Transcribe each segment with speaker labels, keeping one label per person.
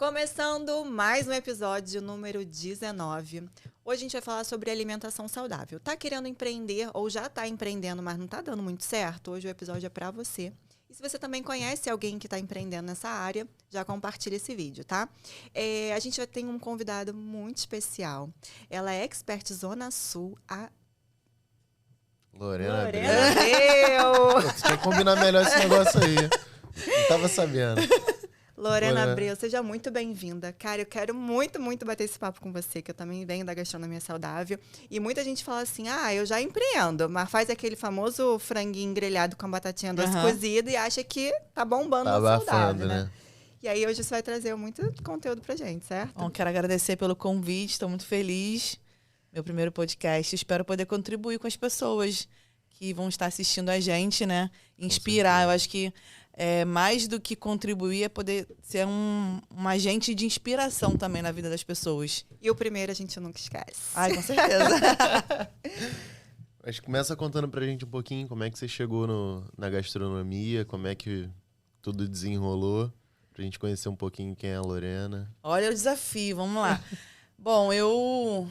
Speaker 1: Começando mais um episódio número 19. Hoje a gente vai falar sobre alimentação saudável. Tá querendo empreender ou já tá empreendendo, mas não tá dando muito certo? Hoje o episódio é para você. E se você também conhece alguém que está empreendendo nessa área, já compartilha esse vídeo, tá? A gente já tem um convidado muito especial. Ela é expert Zona Sul, a
Speaker 2: Lorena
Speaker 1: Abreu.
Speaker 2: Pô, tu tinha que combinar melhor esse negócio aí. Não tava sabendo.
Speaker 1: Lorena Abreu, seja muito bem-vinda. Cara, eu quero muito, muito bater esse papo com você, que eu também venho da gastronomia saudável. E muita gente fala assim, eu já empreendo, mas faz aquele famoso franguinho grelhado com a batatinha doce cozida e acha que tá bombando
Speaker 2: Tá
Speaker 1: no saudável,
Speaker 2: abafando,
Speaker 1: né? E aí hoje você vai trazer muito conteúdo pra gente, certo?
Speaker 3: Bom, quero agradecer pelo convite, estou muito feliz. Meu primeiro podcast, espero poder contribuir com as pessoas que vão estar assistindo a gente, né? Inspirar, eu acho que mais do que contribuir é poder ser um agente de inspiração também na vida das pessoas.
Speaker 1: E o primeiro a gente nunca esquece.
Speaker 3: Ai, com certeza.
Speaker 2: Mas começa contando pra gente um pouquinho como é que você chegou na gastronomia, como é que tudo desenrolou, pra gente conhecer um pouquinho quem é a Lorena.
Speaker 3: Olha o desafio, vamos lá. Bom, eu,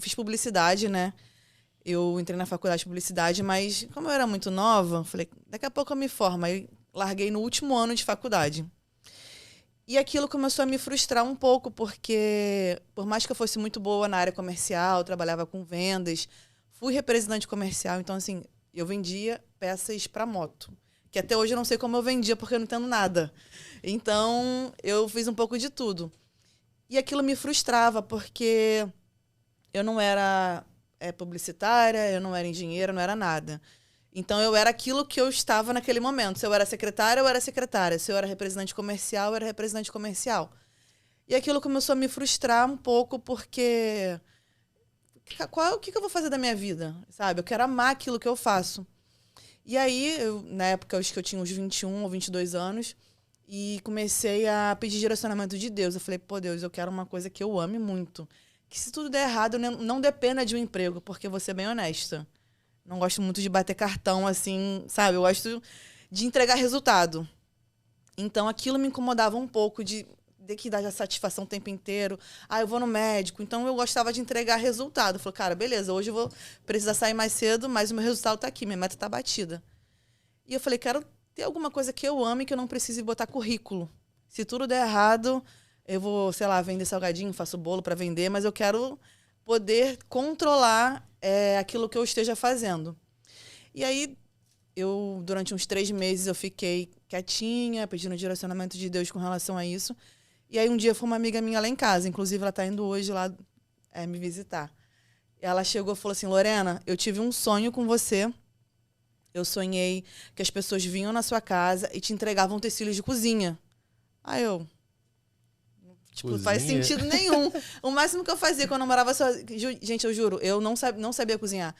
Speaker 3: fiz publicidade, né? Eu entrei na faculdade de publicidade, mas como eu era muito nova, falei, daqui a pouco eu me formo. Aí larguei no último ano de faculdade. E aquilo começou a me frustrar um pouco, porque por mais que eu fosse muito boa na área comercial, trabalhava com vendas, fui representante comercial, então assim, eu vendia peças para moto. Que até hoje eu não sei como eu vendia, porque eu não entendo nada. Então, eu fiz um pouco de tudo. E aquilo me frustrava, porque eu não era publicitária, eu não era engenheira, não era nada. Então, eu era aquilo que eu estava naquele momento. Se eu era secretária, eu era secretária. Se eu era representante comercial, eu era representante comercial. E aquilo começou a me frustrar um pouco, porque o que eu vou fazer da minha vida? Sabe? Eu quero amar aquilo que eu faço. E aí, na época, eu acho que eu tinha uns 21 ou 22 anos, e comecei a pedir direcionamento de Deus. Eu falei, pô, Deus, eu quero uma coisa que eu ame muito. Que se tudo der errado, não dependa de um emprego, porque eu vou ser bem honesta. Não gosto muito de bater cartão, assim, sabe? Eu gosto de entregar resultado. Então, aquilo me incomodava um pouco, de que dar satisfação o tempo inteiro. Eu vou no médico. Então, eu gostava de entregar resultado. Eu falei, cara, beleza, hoje eu vou precisar sair mais cedo, mas o meu resultado tá aqui, minha meta tá batida. E eu falei, quero ter alguma coisa que eu ame, que eu não precise botar currículo. Se tudo der errado, eu vou, sei lá, vender salgadinho, faço bolo para vender, mas eu quero poder controlar aquilo que eu esteja fazendo. E aí, durante uns 3 meses, eu fiquei quietinha, pedindo direcionamento de Deus com relação a isso. E aí, um dia, foi uma amiga minha lá em casa. Inclusive, ela está indo hoje lá me visitar. Ela chegou e falou assim, Lorena, eu tive um sonho com você. Eu sonhei que as pessoas vinham na sua casa e te entregavam utensílios de cozinha. Aí eu... Tipo, não faz sentido nenhum. O máximo que eu fazia quando eu morava sozinha... Gente, eu juro, eu não sabia cozinhar.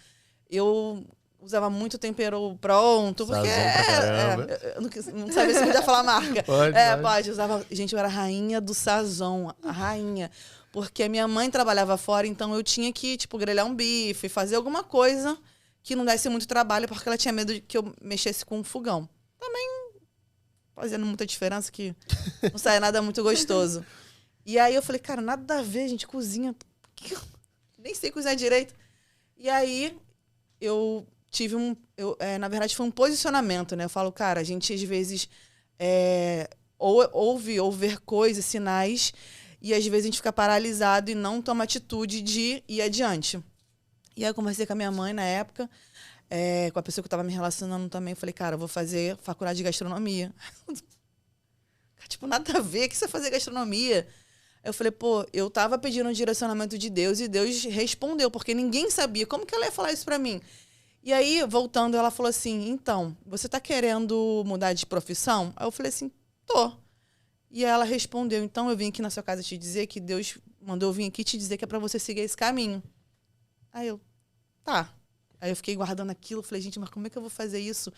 Speaker 3: Eu usava muito tempero pronto, porque eu não sabia se podia falar a marca. Pode. Gente, eu era a rainha do sazon, a rainha. Porque a minha mãe trabalhava fora, então eu tinha que, grelhar um bife, fazer alguma coisa que não desse muito trabalho, porque ela tinha medo de que eu mexesse com um fogão. Também fazendo muita diferença, que não saia nada muito gostoso. E aí eu falei, cara, nada a ver, gente, cozinha. Nem sei cozinhar direito. E aí eu tive na verdade, foi um posicionamento, né? Eu falo, cara, a gente às vezes ouve ou ver coisas, sinais, e às vezes a gente fica paralisado e não toma atitude de ir adiante. E aí eu conversei com a minha mãe na época, com a pessoa que eu estava me relacionando também. Eu falei, cara, eu vou fazer faculdade de gastronomia. Nada a ver, o que você vai fazer gastronomia? Eu falei, pô, eu tava pedindo um direcionamento de Deus e Deus respondeu, porque ninguém sabia. Como que ela ia falar isso pra mim? E aí, voltando, ela falou assim, então, você tá querendo mudar de profissão? Aí eu falei assim, tô. E ela respondeu, então eu vim aqui na sua casa te dizer que Deus mandou eu vir aqui te dizer que é pra você seguir esse caminho. Aí eu, tá. Aí eu fiquei guardando aquilo, falei, gente, mas como é que eu vou fazer isso?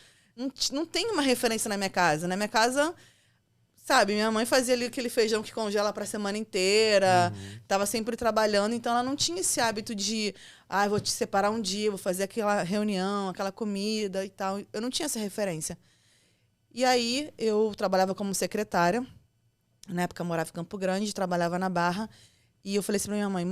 Speaker 3: Não tem uma referência na minha casa. Na minha casa... Sabe, minha mãe fazia ali aquele feijão que congela pra semana inteira, tava sempre trabalhando, então ela não tinha esse hábito de, vou te separar um dia, vou fazer aquela reunião, aquela comida e tal. Eu não tinha essa referência. E aí, eu trabalhava como secretária, Na época eu morava em Campo Grande, trabalhava na Barra. E eu falei assim pra minha mãe,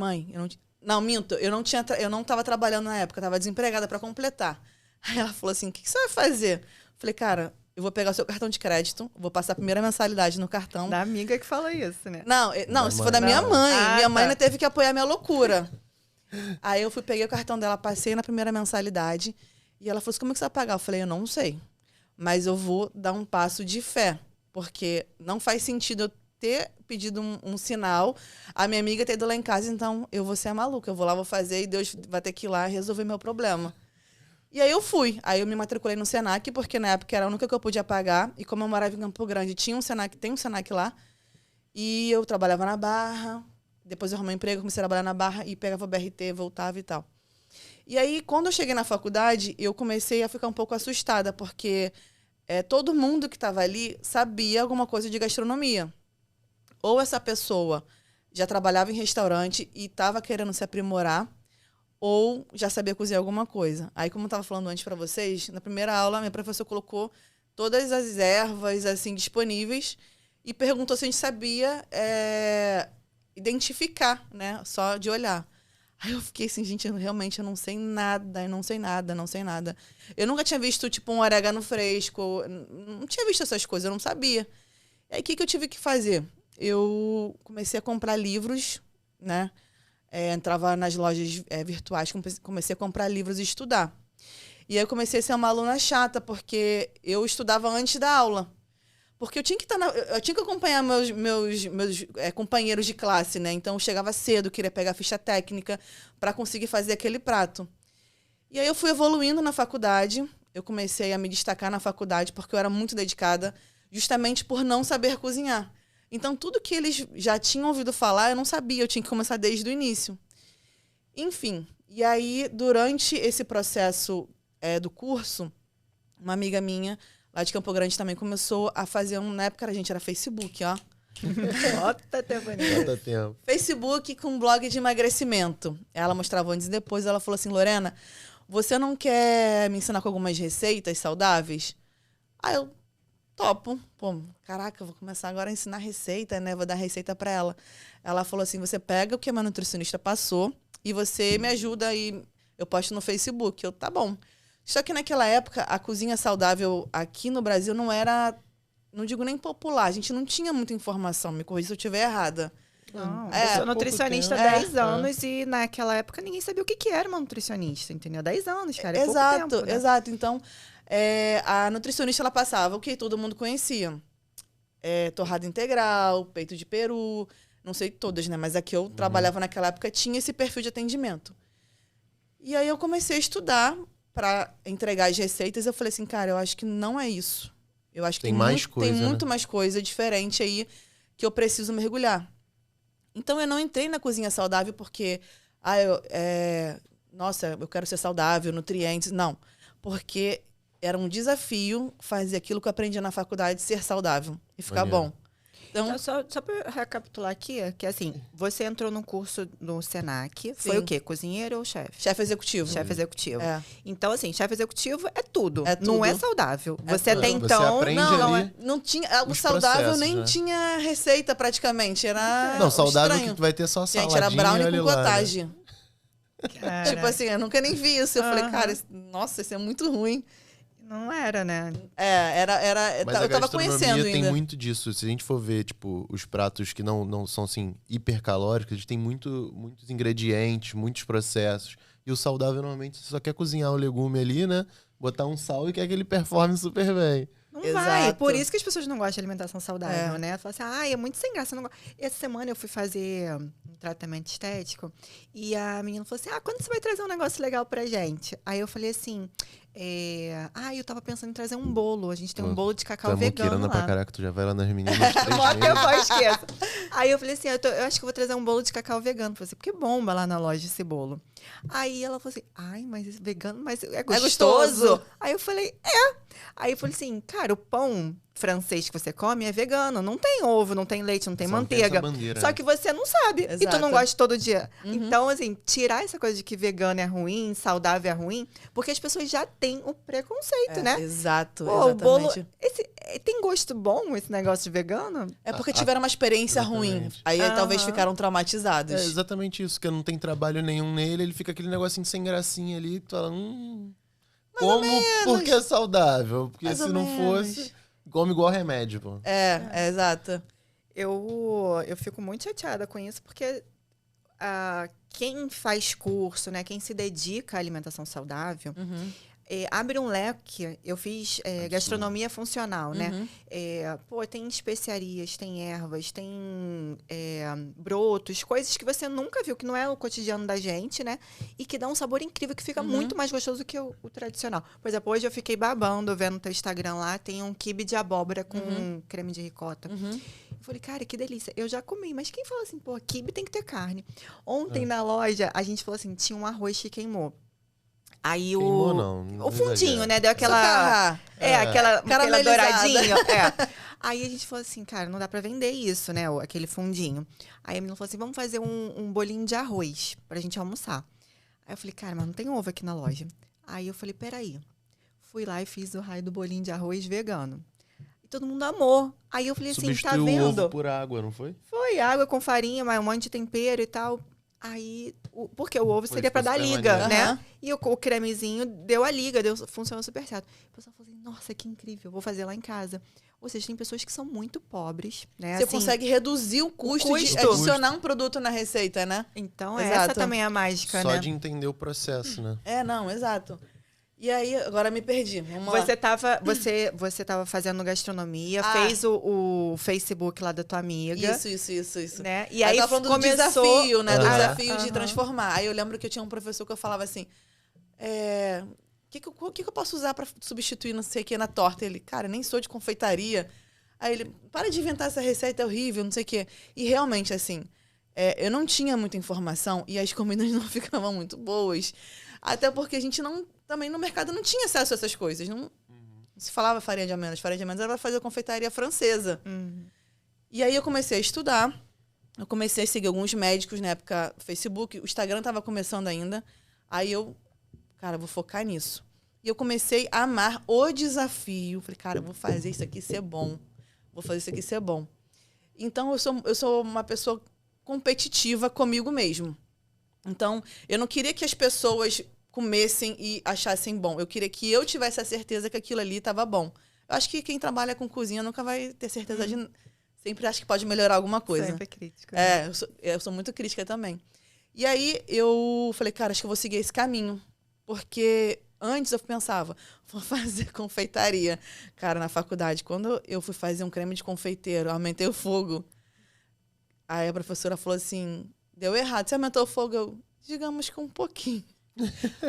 Speaker 3: minto, eu não tava trabalhando na época, eu tava desempregada para completar. Aí ela falou assim, o que você vai fazer? Eu falei, cara, eu vou pegar o seu cartão de crédito, vou passar a primeira mensalidade no cartão.
Speaker 1: Da amiga que fala isso, né?
Speaker 3: Não, se for da minha mãe. Minha mãe ainda teve que apoiar minha loucura. Aí eu peguei o cartão dela, passei na primeira mensalidade. E ela falou assim, como é que você vai pagar? Eu falei, eu não sei. Mas eu vou dar um passo de fé. Porque não faz sentido eu ter pedido um sinal, a minha amiga ter ido lá em casa, então eu vou ser a maluca. Eu vou lá, vou fazer e Deus vai ter que ir lá resolver meu problema. E aí eu fui. Aí eu me matriculei no Senac, porque na época era a única que eu podia pagar. E como eu morava em Campo Grande, tem um Senac lá. E eu trabalhava na Barra. Depois eu arrumei um emprego, comecei a trabalhar na Barra e pegava o BRT, voltava e tal. E aí, quando eu cheguei na faculdade, eu comecei a ficar um pouco assustada, porque todo mundo que estava ali sabia alguma coisa de gastronomia. Ou essa pessoa já trabalhava em restaurante e estava querendo se aprimorar, ou já sabia cozinhar alguma coisa. Aí, como eu estava falando antes para vocês, na primeira aula, minha professora colocou todas as ervas assim disponíveis e perguntou se a gente sabia identificar, né? Só de olhar. Aí eu fiquei assim, gente, eu não sei nada, não sei nada. Eu nunca tinha visto, tipo, um orégano fresco, não tinha visto essas coisas, eu não sabia. E aí, o que eu tive que fazer? Eu comecei a comprar livros, né? Entrava nas lojas virtuais, comecei a comprar livros e estudar. E aí eu comecei a ser uma aluna chata, porque eu estudava antes da aula. Porque eu tinha que acompanhar meus companheiros de classe, né? Então eu chegava cedo, queria pegar ficha técnica para conseguir fazer aquele prato. E aí eu fui evoluindo na faculdade, eu comecei a me destacar na faculdade porque eu era muito dedicada, justamente por não saber cozinhar. Então, tudo que eles já tinham ouvido falar, eu não sabia. Eu tinha que começar desde o início. Enfim, e aí, durante esse processo do curso, uma amiga minha, lá de Campo Grande, também começou a fazer na época a gente era Facebook, ó.
Speaker 1: Bota
Speaker 2: tempo.
Speaker 3: Facebook com blog de emagrecimento. Ela mostrava antes e depois, ela falou assim, Lorena, você não quer me ensinar com algumas receitas saudáveis? Aí eu... topo. Pô, caraca, eu vou começar agora a ensinar receita, né? Vou dar receita pra ela. Ela falou assim, você pega o que a minha nutricionista passou e você me ajuda e eu posto no Facebook. Eu, tá bom. Só que naquela época, a cozinha saudável aqui no Brasil não era, não digo nem popular. A gente não tinha muita informação. Me corrija se eu estiver errada.
Speaker 1: Não, eu sou nutricionista há 10 anos e naquela época ninguém sabia o que era uma nutricionista, entendeu? 10 anos, cara, é pouco tempo, né?
Speaker 3: Exato. Então... a nutricionista, ela passava o que todo mundo conhecia. Torrada integral, peito de peru, não sei todas, né? Mas a que eu trabalhava naquela época tinha esse perfil de atendimento. E aí eu comecei a estudar para entregar as receitas. Eu falei assim, cara, eu acho que não é isso. Eu acho que tem muito mais coisa diferente aí que eu preciso mergulhar. Então eu não entrei na cozinha saudável porque, nossa, eu quero ser saudável, nutrientes. Não, porque... era um desafio fazer aquilo que eu aprendi na faculdade, ser saudável e ficar bom. Então,
Speaker 1: só para recapitular aqui, que assim, você entrou no curso no Senac,
Speaker 3: Sim.
Speaker 1: foi o quê? Cozinheiro ou chefe?
Speaker 3: Chefe executivo.
Speaker 1: Chefe executivo.
Speaker 3: É.
Speaker 1: Então, assim, chefe executivo é tudo.
Speaker 3: É tudo.
Speaker 1: Não é saudável. Você até
Speaker 2: tudo.
Speaker 1: então...
Speaker 2: Você aprende
Speaker 3: Não tinha... O saudável nem tinha receita praticamente. Era
Speaker 2: não, saudável
Speaker 3: estranho.
Speaker 2: que tu vai ter só saladinha.
Speaker 3: Gente, era brownie com cottage.
Speaker 1: Cara,
Speaker 3: Tipo assim, eu nunca nem vi isso. Eu falei, cara, nossa, isso é muito ruim.
Speaker 1: não era, né?
Speaker 2: Mas
Speaker 3: eu tava conhecendo
Speaker 2: tem
Speaker 3: ainda.
Speaker 2: muito disso. Se a gente for ver, tipo, os pratos que não são, assim, hipercalóricos, eles têm muitos ingredientes, muitos processos. E o saudável, normalmente, você só quer cozinhar o legume ali, né? Botar um sal e quer que ele performe super bem.
Speaker 1: Não
Speaker 3: Exato.
Speaker 1: vai. Por isso que as pessoas não gostam de alimentação saudável, né? Fala assim, é muito sem graça. Eu não gosto. Essa semana eu fui fazer um tratamento estético e a menina falou assim, quando você vai trazer um negócio legal pra gente? Aí eu falei assim, eu tava pensando em trazer um bolo. A gente tem um bolo de cacau vegano lá.
Speaker 2: Pra caraca, tu já vai lá nas meninas 3
Speaker 1: Mó
Speaker 2: meses.
Speaker 1: tempo, eu esqueço. Aí eu falei assim, eu acho que eu vou trazer um bolo de cacau vegano. Falei assim, porque bomba lá na loja esse bolo. Aí ela falou assim, mas esse vegano, mas é gostoso. Aí eu falei, Aí eu falei assim, cara, o pão francês que você come é vegano. Não tem ovo, não tem leite, não tem manteiga. Só que você não sabe.
Speaker 3: Exato.
Speaker 1: E tu não gosta todo dia.
Speaker 3: Uhum.
Speaker 1: Então, assim, tirar essa coisa de que vegano é ruim, saudável é ruim, porque as pessoas já tem o preconceito, né?
Speaker 3: Exato,
Speaker 1: Pô, o bolo...
Speaker 3: exatamente.
Speaker 1: Tem gosto bom esse negócio de vegano?
Speaker 3: É porque tiveram uma experiência ruim.
Speaker 2: Exatamente.
Speaker 3: Aí talvez
Speaker 1: Aham.
Speaker 3: ficaram traumatizados.
Speaker 2: É exatamente isso, que não tem trabalho nenhum nele, ele fica aquele negocinho sem gracinha ali, tu fala, como? Porque é saudável. Porque
Speaker 3: Mais
Speaker 2: se
Speaker 3: ou
Speaker 2: não
Speaker 3: menos.
Speaker 2: fosse, come igual remédio, pô.
Speaker 3: Exato.
Speaker 1: Eu fico muito chateada com isso, porque quem faz curso, né, quem se dedica à alimentação saudável,
Speaker 3: Uhum.
Speaker 1: abre um leque. Eu fiz gastronomia funcional, né?
Speaker 3: Uhum.
Speaker 1: Tem especiarias, tem ervas, tem brotos, coisas que você nunca viu, que não é o cotidiano da gente, né? E que dá um sabor incrível, que fica muito mais gostoso que o tradicional. Por exemplo, hoje eu fiquei babando, vendo no teu Instagram lá, tem um quibe de abóbora com creme de ricota.
Speaker 3: Uhum.
Speaker 1: Eu falei, cara, que delícia. Eu já comi, mas quem fala assim, pô, quibe tem que ter carne. Ontem na loja, a gente falou assim, tinha um arroz que queimou. Aí
Speaker 2: Queimou, não
Speaker 1: o fundinho,
Speaker 2: exagera.
Speaker 1: né? Deu aquela... aquela
Speaker 3: Caramelizada.
Speaker 1: douradinha. Aí a gente falou assim, cara, não dá pra vender isso, né? Aquele fundinho. Aí a menina falou assim, vamos fazer um bolinho de arroz pra gente almoçar. Aí eu falei, cara, mas não tem ovo aqui na loja. Aí eu falei, peraí. Fui lá e fiz o raio do bolinho de arroz vegano. E todo mundo amou. Aí eu falei assim, tá
Speaker 2: Substituiu o
Speaker 1: vendo?
Speaker 2: ovo por água, não foi?
Speaker 1: Foi água com farinha, mas um monte de tempero e tal. Aí, porque o ovo seria pra
Speaker 2: ficou
Speaker 1: dar
Speaker 2: super
Speaker 1: liga,
Speaker 2: maneiro.
Speaker 1: né?
Speaker 3: Aham.
Speaker 1: E o cremezinho deu a liga, funcionou super certo. O pessoal falou assim, nossa, que incrível, vou fazer lá em casa. Ou seja, tem pessoas que são muito pobres, né?
Speaker 3: Você
Speaker 1: Assim,
Speaker 3: consegue reduzir o custo de
Speaker 1: custo.
Speaker 3: adicionar um produto na receita, né?
Speaker 1: Então,
Speaker 3: Exato.
Speaker 1: essa também é a mágica,
Speaker 2: Só
Speaker 1: né?
Speaker 2: de entender o processo, né?
Speaker 3: Não, exato. E aí, agora me perdi. Vamos lá.
Speaker 1: Você tava fazendo gastronomia,
Speaker 3: Ah.
Speaker 1: fez o Facebook lá da tua amiga.
Speaker 3: Isso.
Speaker 1: Né? E
Speaker 3: Aí
Speaker 1: aí
Speaker 3: tava falando do
Speaker 1: começou...
Speaker 3: desafio, né? Do
Speaker 2: Aham.
Speaker 3: desafio de
Speaker 1: Aham.
Speaker 3: transformar. Aí eu lembro que eu tinha um professor que eu falava assim, o que eu posso usar pra substituir não sei o que na torta? Ele, cara, nem sou de confeitaria. Aí ele, para de inventar essa receita, é horrível, não sei o quê. E realmente, assim, eu não tinha muita informação e as comidas não ficavam muito boas. Até porque a gente também no mercado não tinha acesso a essas coisas. Não se falava farinha de amêndoas. Farinha de amêndoas era pra fazer confeitaria francesa. E aí eu comecei a estudar. Eu comecei a seguir alguns médicos na época Facebook. O Instagram estava começando ainda. Aí eu, cara, vou focar nisso. E eu comecei a amar o desafio. Falei, cara, eu vou fazer isso aqui ser bom. Vou fazer isso aqui ser bom. Então, eu sou uma pessoa competitiva comigo mesmo. Então, eu não queria que as pessoas comessem e achassem bom. Eu queria que eu tivesse a certeza que aquilo ali estava bom. Eu acho que quem trabalha com cozinha nunca vai ter certeza de... Sempre acho que pode melhorar alguma coisa.
Speaker 1: Sempre crítica. Né?
Speaker 3: Eu sou muito crítica também. E aí, eu falei, cara, acho que eu vou seguir esse caminho. Porque antes eu pensava, vou fazer confeitaria. Cara, na faculdade, quando eu fui fazer um creme de confeiteiro, eu aumentei o fogo. Aí a professora falou assim, deu errado. Você aumentou o fogo? Digamos que um pouquinho.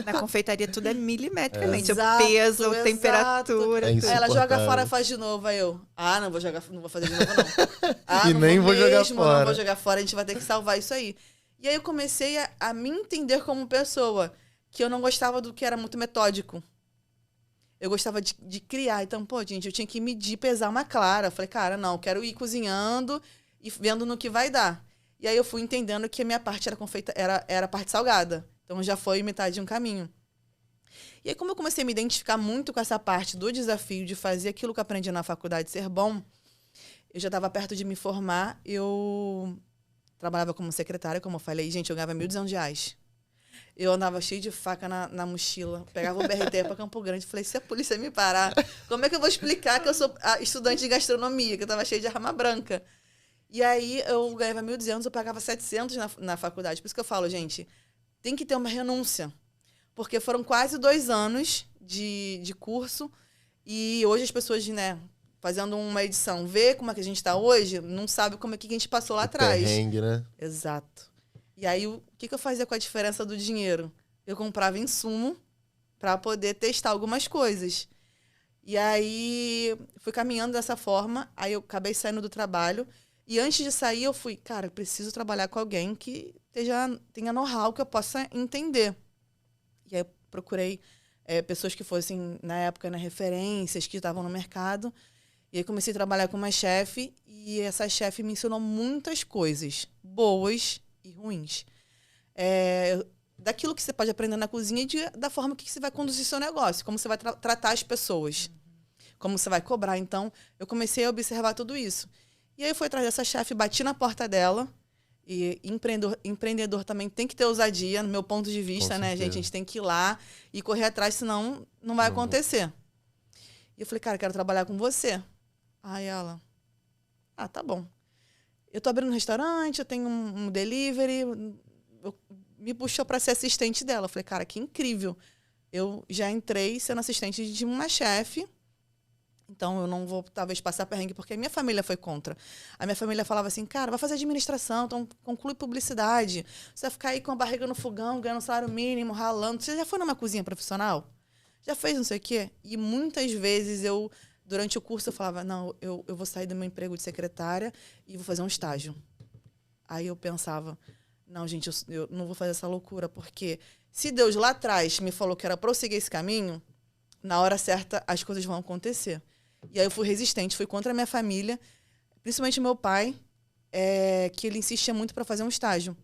Speaker 1: Na confeitaria tudo é milimetricamente.
Speaker 3: Exato,
Speaker 1: o peso, a
Speaker 3: exato.
Speaker 1: temperatura.
Speaker 2: É
Speaker 1: tudo.
Speaker 3: Aí ela joga
Speaker 2: insuportável.
Speaker 3: fora e faz de novo. Aí eu, não vou fazer de novo, não.
Speaker 2: E
Speaker 3: não
Speaker 2: nem vou jogar
Speaker 3: mesmo, Não
Speaker 2: fora.
Speaker 3: vou jogar fora, a gente vai ter que salvar isso aí. E aí eu comecei a me entender como pessoa, que eu não gostava do que era muito metódico. Eu gostava de criar. Então, pô, gente, eu tinha que medir, pesar uma clara. Eu falei, cara, não, eu quero ir cozinhando e vendo no que vai dar. E aí eu fui entendendo que a minha parte era a parte salgada. Então já foi metade de um caminho. E aí, como eu comecei a me identificar muito com essa parte do desafio de fazer aquilo que eu aprendi na faculdade ser bom, eu já estava perto de me formar, eu trabalhava como secretária, como eu falei, gente, eu ganhava R$1.200. Eu andava cheio de faca na mochila, pegava o BRT para Campo Grande, falei, se a polícia me parar, como é que eu vou explicar que eu sou estudante de gastronomia, que eu estava cheia de arma branca? E aí, eu ganhava R$1.200, eu pagava R$700 na faculdade. Por isso que eu falo, gente, tem que ter uma renúncia. Porque foram quase 2 anos de curso e hoje as pessoas, né, fazendo uma edição, vê como é que a gente está hoje, não sabe como é que a gente passou lá atrás.
Speaker 2: Perrengue, né?
Speaker 3: Exato. E aí, o que eu fazia com a diferença do dinheiro? Eu comprava insumo para poder testar algumas coisas. E aí, fui caminhando dessa forma, aí eu acabei saindo do trabalho. E antes de sair, eu fui, cara, preciso trabalhar com alguém que tenha know-how que eu possa entender. E aí eu procurei pessoas que fossem, na época, referências, que estavam no mercado. E aí comecei a trabalhar com uma chefe, e essa chefe me ensinou muitas coisas, boas e ruins. daquilo que você pode aprender na cozinha e da forma que você vai conduzir seu negócio, como você vai tratar as pessoas, como você vai cobrar. Então, eu comecei a observar tudo isso. E aí eu fui atrás dessa chefe, bati na porta dela. E empreendedor também tem que ter ousadia, no meu ponto de vista, né, gente? A gente tem que ir lá e correr atrás, senão não vai acontecer. E eu falei, cara, quero trabalhar com você. Aí ela, tá bom. Eu tô abrindo um restaurante, eu tenho um delivery. Me puxou para ser assistente dela. Eu falei, cara, que incrível. Eu já entrei sendo assistente de uma chefe. Então, eu não vou, talvez, passar perrengue, porque a minha família foi contra. A minha família falava assim, cara, vai fazer administração, então conclui publicidade. Você vai ficar aí com a barriga no fogão, ganhando salário mínimo, ralando. Você já foi numa cozinha profissional? Já fez não sei o quê? E muitas vezes durante o curso, eu falava, não, eu vou sair do meu emprego de secretária e vou fazer um estágio. Aí eu pensava, não, gente, eu não vou fazer essa loucura, porque se Deus lá atrás me falou que era pra eu seguir esse caminho, na hora certa as coisas vão acontecer. E aí eu fui resistente, fui contra a minha família, principalmente meu pai, que ele insistia muito para fazer um estágio.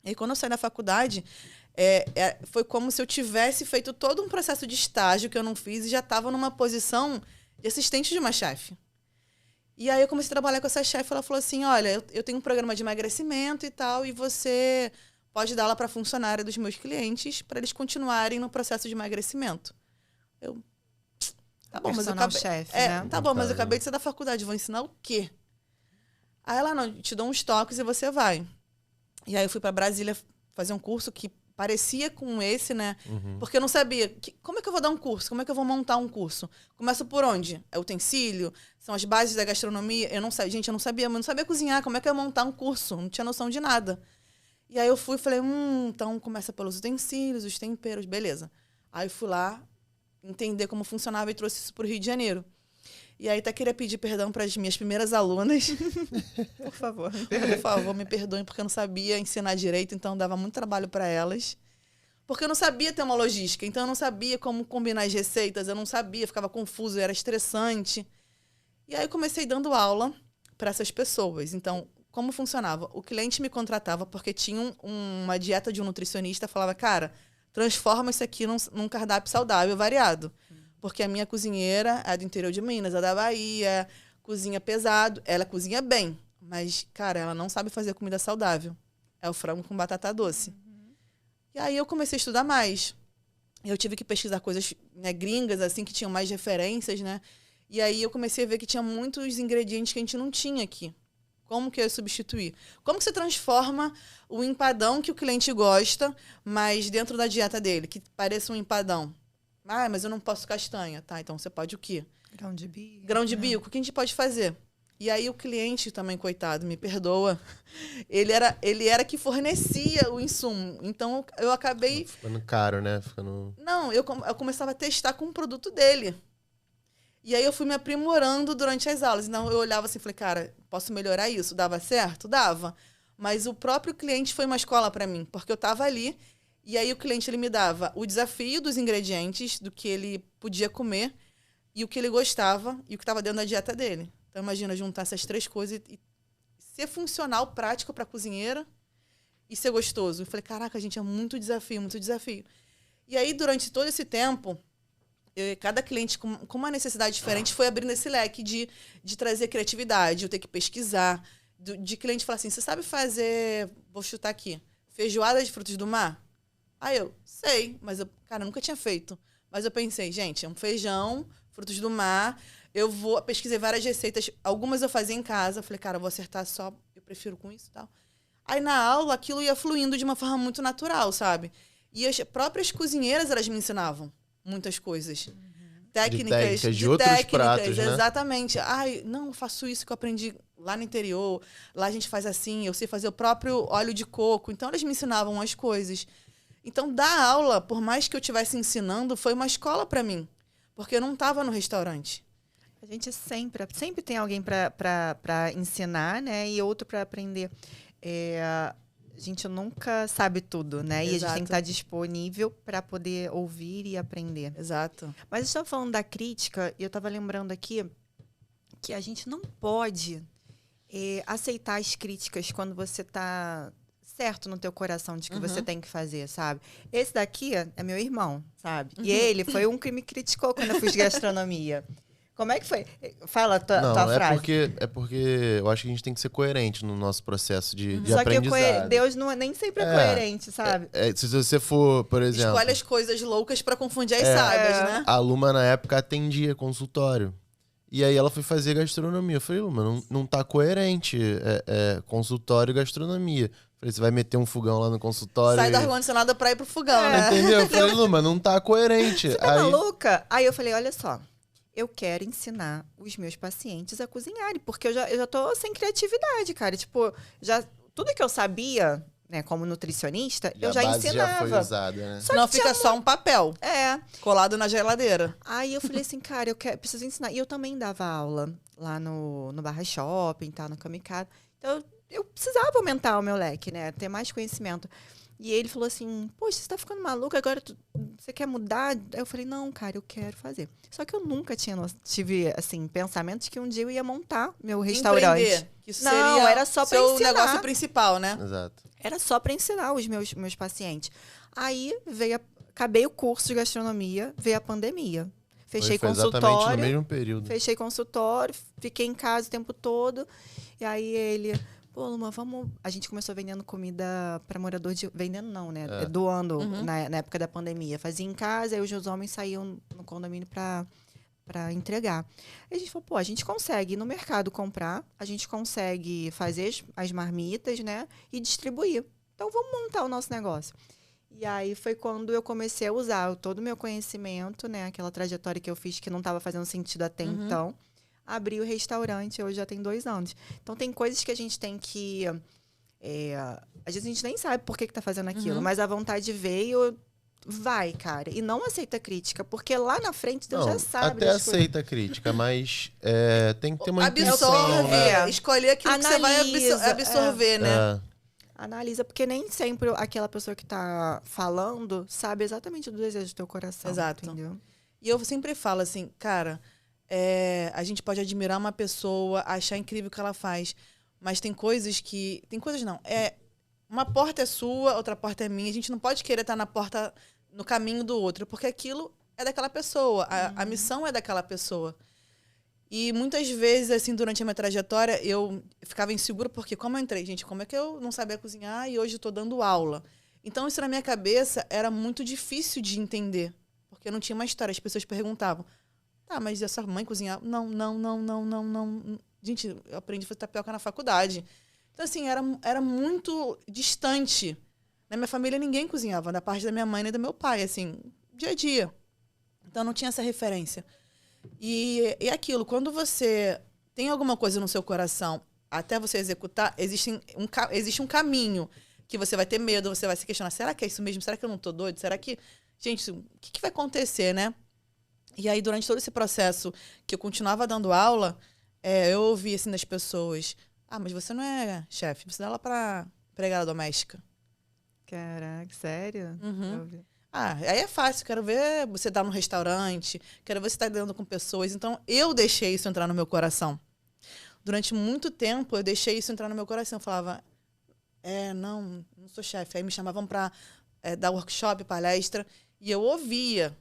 Speaker 3: E quando eu saí da faculdade, foi como se eu tivesse feito todo um processo de estágio que eu não fiz e já estava numa posição de assistente de uma chefe. E aí eu comecei a trabalhar com essa chefe, ela falou assim, olha, eu tenho um programa de emagrecimento e tal, e você pode dar ela para funcionária dos meus clientes para eles continuarem no processo de emagrecimento. Tá bom, mas eu acabei...
Speaker 1: chefe, né?
Speaker 3: Tá bom, mas eu acabei de sair da faculdade, vou ensinar o quê? Aí ela, não, te dou uns toques e você vai. E aí eu fui para Brasília fazer um curso que parecia com esse, né? Porque eu não sabia, como é que eu vou dar um curso? Como é que eu vou montar um curso? Começo por onde? É utensílio? São as bases da gastronomia? Eu não sabia, gente, eu não sabia cozinhar. Como é que eu ia montar um curso? Não tinha noção de nada. E aí eu fui e falei, então começa pelos utensílios, os temperos, beleza. Aí eu fui lá entender como funcionava e trouxe isso para o Rio de Janeiro. E aí até queria pedir perdão para as minhas primeiras alunas.
Speaker 1: Por favor.
Speaker 3: Por favor, me perdoem, porque eu não sabia ensinar direito, então dava muito trabalho para elas. Porque eu não sabia ter uma logística, então eu não sabia como combinar as receitas, eu não sabia, ficava confuso, era estressante. E aí eu comecei dando aula para essas pessoas. Então, como funcionava? O cliente me contratava porque tinha uma dieta de um nutricionista, falava, cara, transforma isso aqui num cardápio saudável, variado. Porque a minha cozinheira é do interior de Minas, é da Bahia, cozinha pesado. Ela cozinha bem, mas, cara, ela não sabe fazer comida saudável. É o frango com batata doce. E aí eu comecei a estudar mais. Eu tive que pesquisar coisas, né, gringas, assim, que tinham mais referências, né? E aí eu comecei a ver que tinha muitos ingredientes que a gente não tinha aqui. Como que eu ia substituir? Como que você transforma o empadão que o cliente gosta, mas dentro da dieta dele, que pareça um empadão? Ah, mas eu não posso castanha. Tá, então você pode o quê?
Speaker 1: Grão de bico.
Speaker 3: Grão de bico, o que a gente pode fazer? E aí o cliente também, coitado, me perdoa, ele era que fornecia o insumo. Então eu acabei...
Speaker 2: Ficando caro, né?
Speaker 3: Não, eu começava a testar com o produto dele. E aí eu fui me aprimorando durante as aulas. Então eu olhava assim e falei, cara, posso melhorar isso? Dava certo? Dava. Mas o próprio cliente foi uma escola para mim, porque eu estava ali e aí o cliente ele me dava o desafio dos ingredientes, do que ele podia comer e o que ele gostava e o que estava dentro da dieta dele. Então imagina juntar essas três coisas e ser funcional, prático para a cozinheira e ser gostoso. Eu falei, caraca, gente, é muito desafio, muito desafio. E aí durante todo esse tempo... cada cliente com uma necessidade diferente foi abrindo esse leque de trazer criatividade, eu ter que pesquisar, de cliente falar assim, você sabe fazer, vou chutar aqui, feijoada de frutos do mar? Aí eu, sei, mas eu nunca tinha feito. Mas eu pensei, gente, é um feijão, frutos do mar, pesquisei várias receitas, algumas eu fazia em casa, falei, cara, eu vou acertar só, eu prefiro com isso e tal. Aí na aula, aquilo ia fluindo de uma forma muito natural, sabe? E as próprias cozinheiras, elas me ensinavam muitas coisas. Técnicas
Speaker 2: de outros pratos, né?
Speaker 3: Exatamente. Ai, não, eu faço isso que eu aprendi lá no interior. Lá a gente faz assim, eu sei fazer o próprio óleo de coco. Então, elas me ensinavam as coisas. Então, dar aula, por mais que eu estivesse ensinando, foi uma escola para mim. Porque eu não estava no restaurante.
Speaker 1: A gente sempre tem alguém para ensinar, né? E outro para aprender. A gente nunca sabe tudo, né?
Speaker 3: Exato.
Speaker 1: E a gente tem que estar disponível para poder ouvir e aprender.
Speaker 3: Exato.
Speaker 1: Mas eu estava falando da crítica e eu estava lembrando aqui que a gente não pode aceitar as críticas quando você está certo no teu coração de que você tem que fazer, sabe? Esse daqui é meu irmão, sabe? E ele foi um que me criticou quando eu fiz gastronomia. Como é que foi? Fala tua frase.
Speaker 2: É porque eu acho que a gente tem que ser coerente no nosso processo de
Speaker 1: Só
Speaker 2: aprendizado.
Speaker 1: que Deus nem sempre é coerente, sabe?
Speaker 2: Se você for, por exemplo...
Speaker 3: Escolhe as coisas loucas pra confundir as sábias, né?
Speaker 2: A Luma, na época, atendia consultório. E aí ela foi fazer gastronomia. Eu falei, Luma, não tá coerente consultório e gastronomia. Falei, você vai meter um fogão lá no consultório.
Speaker 3: Sai do ar-condicionado pra ir pro fogão, né?
Speaker 2: Entendeu? Eu falei, Luma, não tá coerente.
Speaker 1: Você tá maluca? Aí eu falei, olha só, eu quero ensinar os meus pacientes a cozinharem, porque eu já tô sem criatividade, cara. Tipo, tudo que eu sabia, né, como nutricionista, eu já ensinava.
Speaker 2: Já foi usada, né?
Speaker 3: Não fica só um papel colado na geladeira.
Speaker 1: Aí eu falei assim, cara, preciso ensinar. E eu também dava aula lá no Barra Shopping, tá, no Kamikado. Então, eu precisava aumentar o meu leque, né? Ter mais conhecimento. E ele falou assim, poxa, você tá ficando maluca, agora você quer mudar? Aí eu falei, não, cara, eu quero fazer. Só que eu nunca tive, assim, pensamento de que um dia eu ia montar meu restaurante.
Speaker 3: Empreender, que isso
Speaker 1: não,
Speaker 3: seria
Speaker 1: era só pra
Speaker 3: seu
Speaker 1: ensinar.
Speaker 3: negócio principal, né?
Speaker 2: Exato.
Speaker 1: Era só para ensinar os meus pacientes. Aí acabei o curso de gastronomia, veio a pandemia. Fechei
Speaker 2: foi
Speaker 1: consultório.
Speaker 2: Exatamente no mesmo período.
Speaker 1: Fechei consultório, fiquei em casa o tempo todo. E aí ele, pô, Luma, vamos. A gente começou vendendo comida para morador de. Vendendo não, né? Doando na época da pandemia. Fazia em casa, aí os homens saíam no condomínio para entregar. Aí a gente falou, pô, a gente consegue ir no mercado comprar, a gente consegue fazer as marmitas, né? E distribuir. Então, vamos montar o nosso negócio. E aí foi quando eu comecei a usar todo o meu conhecimento, né? Aquela trajetória que eu fiz que não estava fazendo sentido até então. Abri o restaurante, hoje já tem 2 anos. Então, tem coisas que a gente tem que... às vezes a gente nem sabe por que tá fazendo aquilo, mas a vontade veio... Vai, cara. E não aceita crítica, porque lá na frente Deus já sabe.
Speaker 2: Até aceita crítica, mas tem que ter uma intuição,
Speaker 3: absorve,
Speaker 2: né?
Speaker 3: escolher aquilo que você vai absorver, né?
Speaker 1: Analisa, porque nem sempre aquela pessoa que tá falando sabe exatamente do desejo do teu coração.
Speaker 3: Exato.
Speaker 1: Entendeu?
Speaker 3: E eu sempre falo assim, cara, a gente pode admirar uma pessoa, achar incrível o que ela faz, mas tem coisas que... Tem coisas não. Uma porta é sua, outra porta é minha. A gente não pode querer estar no caminho do outro, porque aquilo é daquela pessoa. A missão é daquela pessoa. E muitas vezes, assim, durante a minha trajetória, eu ficava insegura, porque como eu entrei, gente, como é que eu não sabia cozinhar e hoje eu tô dando aula? Então, isso na minha cabeça era muito difícil de entender, porque eu não tinha uma história. As pessoas perguntavam, tá, mas a sua mãe cozinhava? Não. Gente, eu aprendi a fazer tapioca na faculdade. Então, assim, era muito distante. Na minha família, ninguém cozinhava, da parte da minha mãe e do meu pai, assim, dia a dia. Então, não tinha essa referência. E aquilo, quando você tem alguma coisa no seu coração, até você executar, existe um caminho que você vai ter medo, você vai se questionar, será que é isso mesmo? Será que eu não tô doido? Será que... Gente, o que vai acontecer, né? E aí, durante todo esse processo que eu continuava dando aula, eu ouvi, assim, das pessoas... Ah, mas você não é chefe, você dá aula pra empregada doméstica.
Speaker 1: Caraca, sério?
Speaker 3: Aí é fácil, quero ver você dar no restaurante, quero ver você tá lidando com pessoas. Então, eu deixei isso entrar no meu coração. Durante muito tempo, eu deixei isso entrar no meu coração. Eu falava, não sou chefe. Aí me chamavam pra dar workshop, palestra, e eu ouvia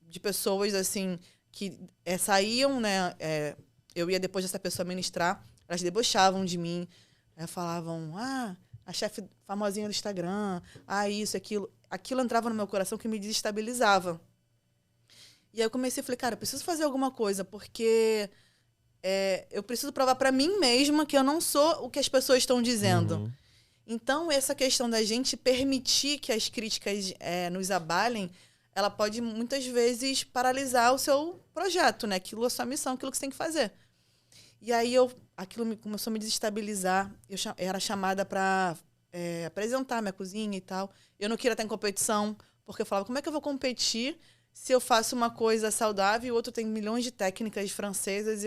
Speaker 3: de pessoas, assim, que saíam, né, eu ia depois dessa pessoa ministrar, elas debochavam de mim, falavam, a chefe famosinha do Instagram, isso, aquilo. Aquilo entrava no meu coração que me desestabilizava. E aí eu comecei a falar, cara, eu preciso fazer alguma coisa, porque eu preciso provar para mim mesma que eu não sou o que as pessoas estão dizendo. Então, essa questão da gente permitir que as críticas nos abalem, ela pode, muitas vezes, paralisar o seu projeto, né? Aquilo é a sua missão, aquilo que você tem que fazer. E aí, aquilo começou a me desestabilizar. Eu era chamada para apresentar minha cozinha e tal. Eu não queria estar em competição, porque eu falava, como é que eu vou competir se eu faço uma coisa saudável e o outro tem milhões de técnicas francesas?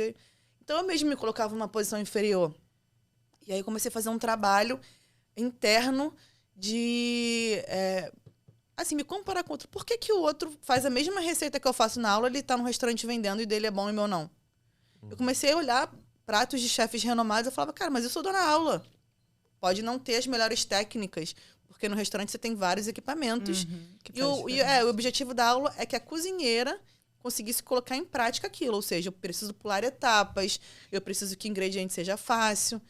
Speaker 3: Então, eu mesmo me colocava numa posição inferior. E aí, eu comecei a fazer um trabalho interno de... me comparar com o outro. Por que o outro faz a mesma receita que eu faço na aula, ele está no restaurante vendendo e dele é bom e o meu não? Eu comecei a olhar pratos de chefes renomados, eu falava, cara, mas eu sou dona aula. pode não ter as melhores técnicas, porque no restaurante você tem vários equipamentos. O objetivo da aula é que a cozinheira conseguisse colocar em prática aquilo. Ou seja, eu preciso pular etapas, eu preciso que o ingrediente seja fácil.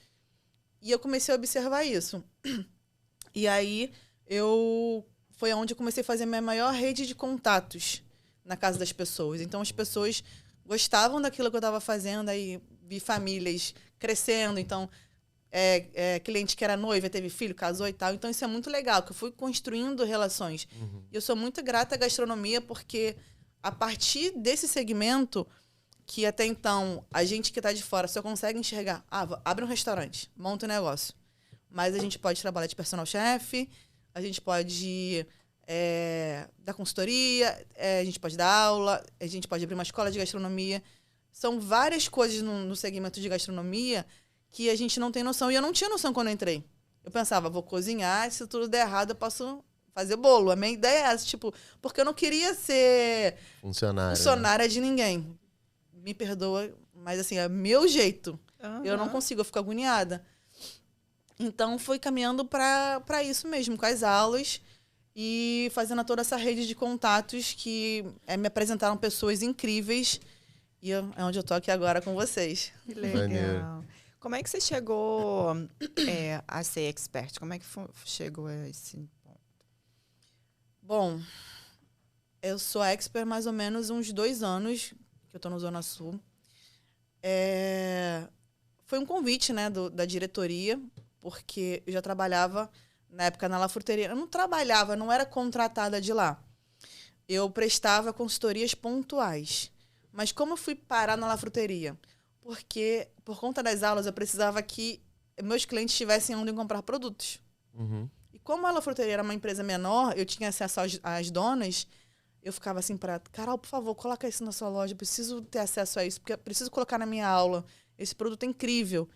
Speaker 3: E eu comecei a observar isso. E aí, foi onde eu comecei a fazer a minha maior rede de contatos na casa das pessoas. Então, as pessoas gostavam daquilo que eu estava fazendo, aí vi famílias crescendo. Então, cliente que era noiva, teve filho, casou e tal. Então, isso é muito legal, que eu fui construindo relações. E eu sou muito grata à gastronomia, porque a partir desse segmento, que até então a gente que está de fora só consegue enxergar, abre um restaurante, monta um negócio. Mas a gente pode trabalhar de personal chef, a gente pode dar consultoria, a gente pode dar aula, a gente pode abrir uma escola de gastronomia. São várias coisas no segmento de gastronomia que a gente não tem noção. E eu não tinha noção quando eu entrei. Eu pensava, vou cozinhar, se tudo der errado eu posso fazer bolo. A minha ideia é essa, porque eu não queria ser funcionária de ninguém. Me perdoa, mas assim, é meu jeito. Eu não consigo, eu fico agoniada. Então, fui caminhando para isso mesmo, com as aulas e fazendo toda essa rede de contatos que me apresentaram pessoas incríveis. E é onde eu tô aqui agora com vocês.
Speaker 1: Que legal. Como é que você chegou a ser expert? Como é que chegou a esse ponto?
Speaker 3: Bom, eu sou expert mais ou menos uns 2 anos que eu tô no Zona Sul. Foi um convite, né, da diretoria, porque eu já trabalhava, na época, na La Fruteria. Eu não trabalhava, não era contratada de lá. Eu prestava consultorias pontuais. Mas como eu fui parar na La Fruteria? Porque, por conta das aulas, eu precisava que meus clientes tivessem onde comprar produtos. E como a La Fruteria era uma empresa menor, eu tinha acesso às donas, eu ficava assim para Carol, por favor, coloca isso na sua loja, eu preciso ter acesso a isso, porque eu preciso colocar na minha aula. Esse produto é incrível.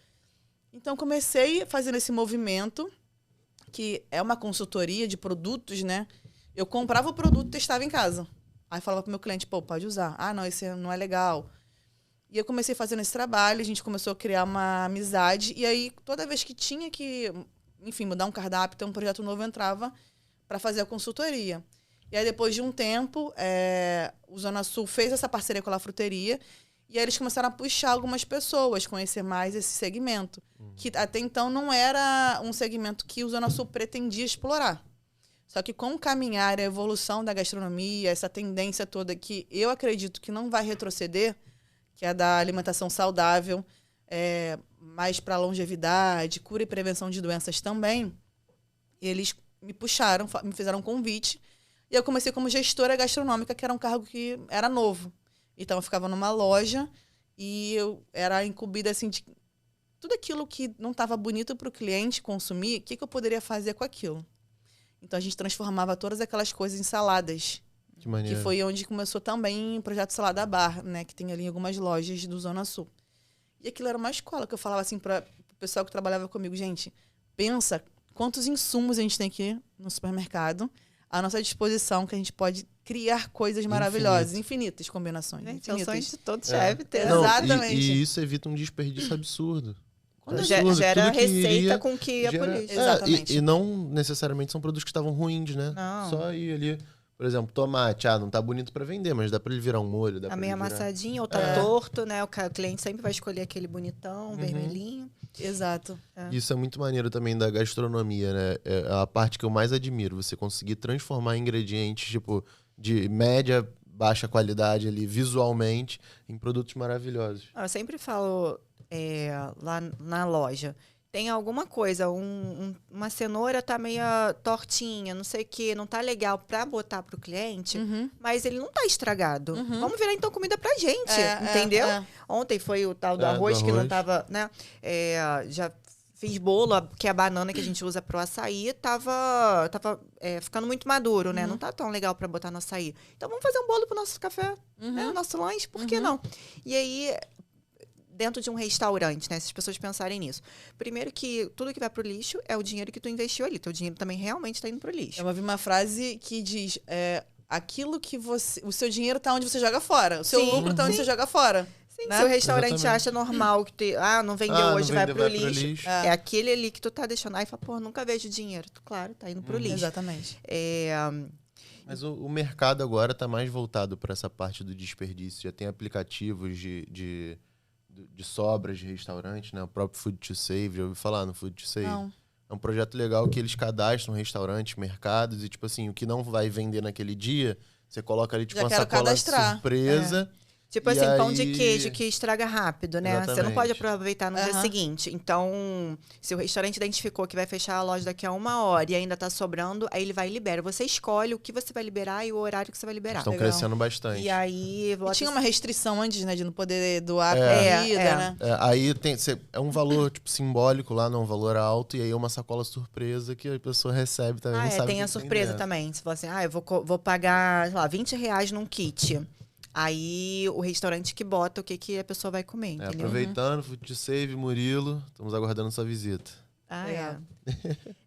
Speaker 3: Então, comecei fazendo esse movimento, que é uma consultoria de produtos, né? Eu comprava o produto e testava em casa. Aí falava pro meu cliente, pode usar. Não, esse não é legal. E eu comecei fazendo esse trabalho, a gente começou a criar uma amizade. E aí, toda vez que tinha que, enfim, mudar um cardápio, ter um projeto novo, eu entrava para fazer a consultoria. E aí, depois de um tempo, o Zona Sul fez essa parceria com a La Fruteria. E aí eles começaram a puxar algumas pessoas, conhecer mais esse segmento. Que até então não era um segmento que o Zona Sul pretendia explorar. Só que com o caminhar, a evolução da gastronomia, essa tendência toda que eu acredito que não vai retroceder, que é da alimentação saudável, mais para longevidade, cura e prevenção de doenças também, eles me puxaram, me fizeram um convite. E eu comecei como gestora gastronômica, que era um cargo que era novo. Então, eu ficava numa loja e eu era incumbida assim, de tudo aquilo que não estava bonito para o cliente consumir, o que eu poderia fazer com aquilo. Então, a gente transformava todas aquelas coisas em saladas.
Speaker 2: Que maneiro.
Speaker 3: Que foi onde começou também o projeto Salada Bar, né? Que tem ali algumas lojas do Zona Sul. E aquilo era uma escola que eu falava assim para o pessoal que trabalhava comigo. Gente, pensa quantos insumos a gente tem aqui no supermercado à nossa disposição, que a gente pode criar coisas maravilhosas, infinitas combinações.
Speaker 1: Gente, é o sonho de todo chefe ter.
Speaker 2: Não,
Speaker 3: exatamente.
Speaker 2: E isso evita um desperdício absurdo.
Speaker 1: Quando gera receita com que ia por isso.
Speaker 3: Exatamente.
Speaker 2: E não necessariamente são produtos que estavam ruins, né?
Speaker 1: Não.
Speaker 2: Só ir ali, por exemplo, tomate, não tá bonito para vender, mas dá para ele virar um molho, dá
Speaker 1: Tá
Speaker 2: para
Speaker 1: meio amassadinho ou tá torto, né? O cliente sempre vai escolher aquele bonitão, vermelhinho.
Speaker 3: Exato.
Speaker 2: Isso é muito maneiro também da gastronomia, né? É a parte que eu mais admiro, você conseguir transformar ingredientes, tipo, de média, baixa qualidade ali, visualmente, em produtos maravilhosos.
Speaker 1: Eu sempre falo lá na loja, tem alguma coisa, uma cenoura tá meio tortinha, não sei o que, não tá legal pra botar pro cliente, mas ele não tá estragado. Vamos virar então comida pra gente, entendeu? Ontem foi o tal do arroz que não tava, né? Já fiz bolo, que é a banana que a gente usa pro açaí, tava ficando muito maduro, né? Não tá tão legal pra botar no açaí. Então vamos fazer um bolo pro nosso café, né? Nosso lanche, por que não? E aí, dentro de um restaurante, né? Se as pessoas pensarem nisso. Primeiro que tudo que vai pro lixo é o dinheiro que tu investiu ali. Teu dinheiro também realmente está indo pro lixo.
Speaker 3: Eu ouvi uma frase que diz, aquilo que o seu dinheiro tá onde você joga fora. O seu lucro tá onde você joga fora. né?
Speaker 1: Se o restaurante
Speaker 2: Exatamente.
Speaker 1: acha normal que não vendeu
Speaker 2: Ah, não
Speaker 1: hoje, vai
Speaker 2: vendeu,
Speaker 1: pro lixo.
Speaker 3: É.
Speaker 1: É aquele ali que tu tá deixando. Aí fala, pô, nunca vejo dinheiro. Claro, tá indo pro lixo.
Speaker 3: Exatamente.
Speaker 2: Mas o mercado agora está mais voltado para essa parte do desperdício. Já tem aplicativos de sobras de restaurante, né? O próprio Food to Save, já ouviu falar no Food to Save?
Speaker 3: Não.
Speaker 2: É um projeto legal que eles cadastram restaurantes, mercados, e tipo assim, o que não vai vender naquele dia, você coloca ali tipo
Speaker 3: Já
Speaker 2: uma
Speaker 3: quero
Speaker 2: sacola
Speaker 3: cadastrar.
Speaker 2: surpresa.
Speaker 1: Tipo
Speaker 2: E
Speaker 1: assim, pão de
Speaker 2: aí-
Speaker 1: queijo que estraga rápido, né? Você não
Speaker 2: Exatamente.
Speaker 1: pode aproveitar no dia
Speaker 3: Aham.
Speaker 1: seguinte. Então, se o restaurante identificou que vai fechar a loja daqui a 1 hora e ainda tá sobrando, aí ele vai e libera. Você escolhe o que você vai liberar e o horário que você vai liberar.
Speaker 2: Estão
Speaker 3: Legal.
Speaker 2: crescendo bastante.
Speaker 1: E aí,
Speaker 3: E tinha uma restrição antes, né? De não poder doar
Speaker 2: É.
Speaker 3: comida,
Speaker 1: É.
Speaker 3: né?
Speaker 2: Aí é um valor tipo, simbólico lá, não é um valor alto, e aí é uma sacola surpresa que a pessoa recebe também. não sabe
Speaker 1: tem
Speaker 2: o
Speaker 1: a
Speaker 2: que
Speaker 1: surpresa
Speaker 2: dentro.
Speaker 1: também. Você fala assim, eu vou pagar, sei lá, R$20 num kit. Aí, o restaurante que bota o que a pessoa vai comer, entendeu?
Speaker 2: Aproveitando, Food to Save, Murilo, estamos aguardando sua visita.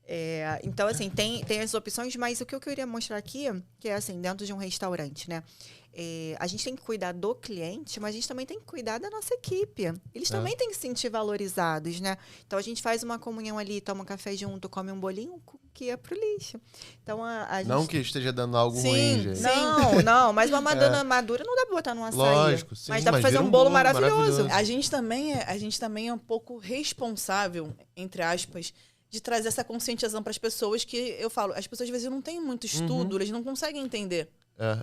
Speaker 1: É. Então, assim, tem as opções, mas o que eu queria mostrar aqui, que é assim, dentro de um restaurante, né? A gente tem que cuidar do cliente, mas a gente também tem que cuidar da nossa equipe. Eles também têm que se sentir valorizados, né? Então, a gente faz uma comunhão ali, toma um café junto, come um bolinho, que é pro lixo. Então, a gente...
Speaker 2: Não que esteja dando algo
Speaker 3: Sim,
Speaker 2: ruim, gente.
Speaker 3: sim.
Speaker 1: Não, mas uma madura madura não dá pra botar num açaí.
Speaker 2: Lógico, sim,
Speaker 1: mas dá pra fazer
Speaker 2: vira
Speaker 1: um bolo maravilhoso.
Speaker 2: maravilhoso.
Speaker 3: A gente também é um pouco responsável, entre aspas, de trazer essa conscientização para as pessoas que eu falo, as pessoas às vezes não têm muito estudo, eles não conseguem entender.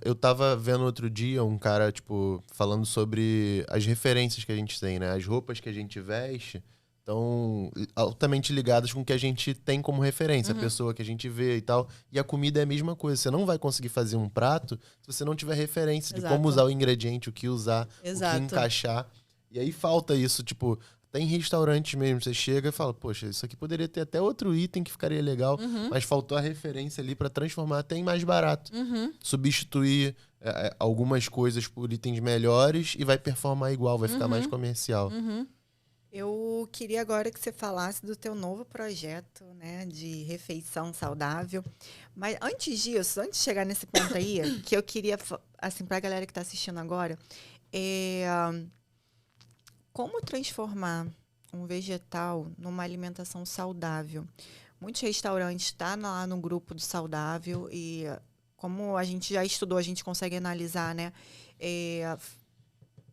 Speaker 2: Eu tava vendo outro dia um cara, tipo, falando sobre as referências que a gente tem, né? As roupas que a gente veste estão altamente ligadas com o que a gente tem como referência, a pessoa que a gente vê e tal. E a comida é a mesma coisa. Você não vai conseguir fazer um prato se você não tiver referência de
Speaker 3: Exato.
Speaker 2: como usar o ingrediente, o que usar, o
Speaker 3: Exato.
Speaker 2: que encaixar. E aí falta isso, tipo... Tem restaurantes mesmo, você chega e fala, poxa, isso aqui poderia ter até outro item que ficaria legal, mas faltou a referência ali para transformar até em mais barato. Substituir algumas coisas por itens melhores e vai performar igual, vai ficar mais comercial.
Speaker 1: Eu queria agora que você falasse do teu novo projeto, né, de refeição saudável. Mas antes disso, antes de chegar nesse ponto aí, que eu queria, assim, para a galera que está assistindo agora, como transformar um vegetal numa alimentação saudável? Muitos restaurantes estão lá no grupo do saudável e, como a gente já estudou, a gente consegue analisar, né?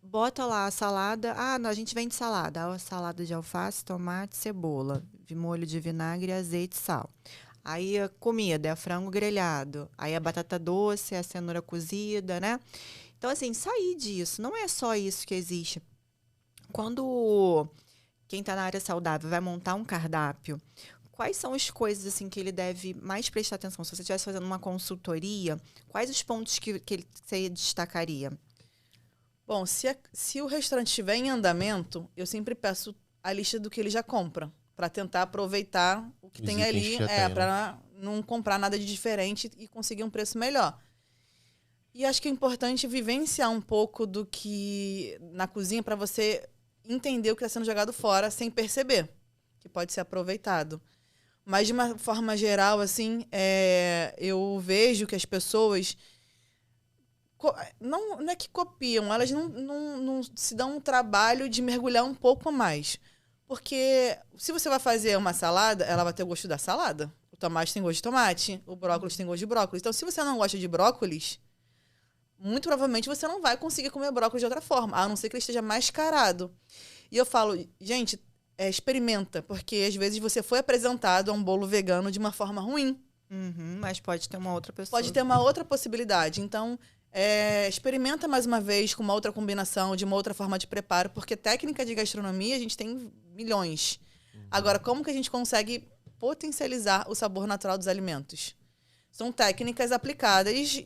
Speaker 1: Bota lá a salada. A gente vende salada. Salada de alface, tomate, cebola, molho de vinagre, azeite e sal. Aí a comida é frango grelhado. Aí a batata doce, a cenoura cozida, né? Então, assim, sair disso. Não é só isso que existe. Quando quem está na área saudável vai montar um cardápio, quais são as coisas assim que ele deve mais prestar atenção? Se você estivesse fazendo uma consultoria, quais os pontos que você destacaria?
Speaker 3: Bom, se o restaurante estiver em andamento, eu sempre peço a lista do que ele já compra, para tentar aproveitar o que
Speaker 2: Os
Speaker 3: tem
Speaker 2: itens
Speaker 3: ali,
Speaker 2: que já tem, né?
Speaker 3: para não comprar nada de diferente e conseguir um preço melhor. E acho que é importante vivenciar um pouco do que na cozinha para você entender o que está sendo jogado fora sem perceber, que pode ser aproveitado. Mas, de uma forma geral, assim, eu vejo que as pessoas não é que copiam, elas não se dão um trabalho de mergulhar um pouco mais. Porque se você vai fazer uma salada, ela vai ter o gosto da salada. O tomate tem gosto de tomate, o brócolis tem gosto de brócolis. Então, se você não gosta de brócolis, muito provavelmente você não vai conseguir comer brócolis de outra forma, a não ser que ele esteja mascarado. E eu falo, gente, experimenta, porque às vezes você foi apresentado a um bolo vegano de uma forma ruim.
Speaker 1: Mas pode ter uma outra pessoa.
Speaker 3: Pode ter uma outra possibilidade. Então, experimenta mais uma vez com uma outra combinação, de uma outra forma de preparo, porque técnica de gastronomia a gente tem milhões. Agora, como que a gente consegue potencializar o sabor natural dos alimentos? São técnicas aplicadas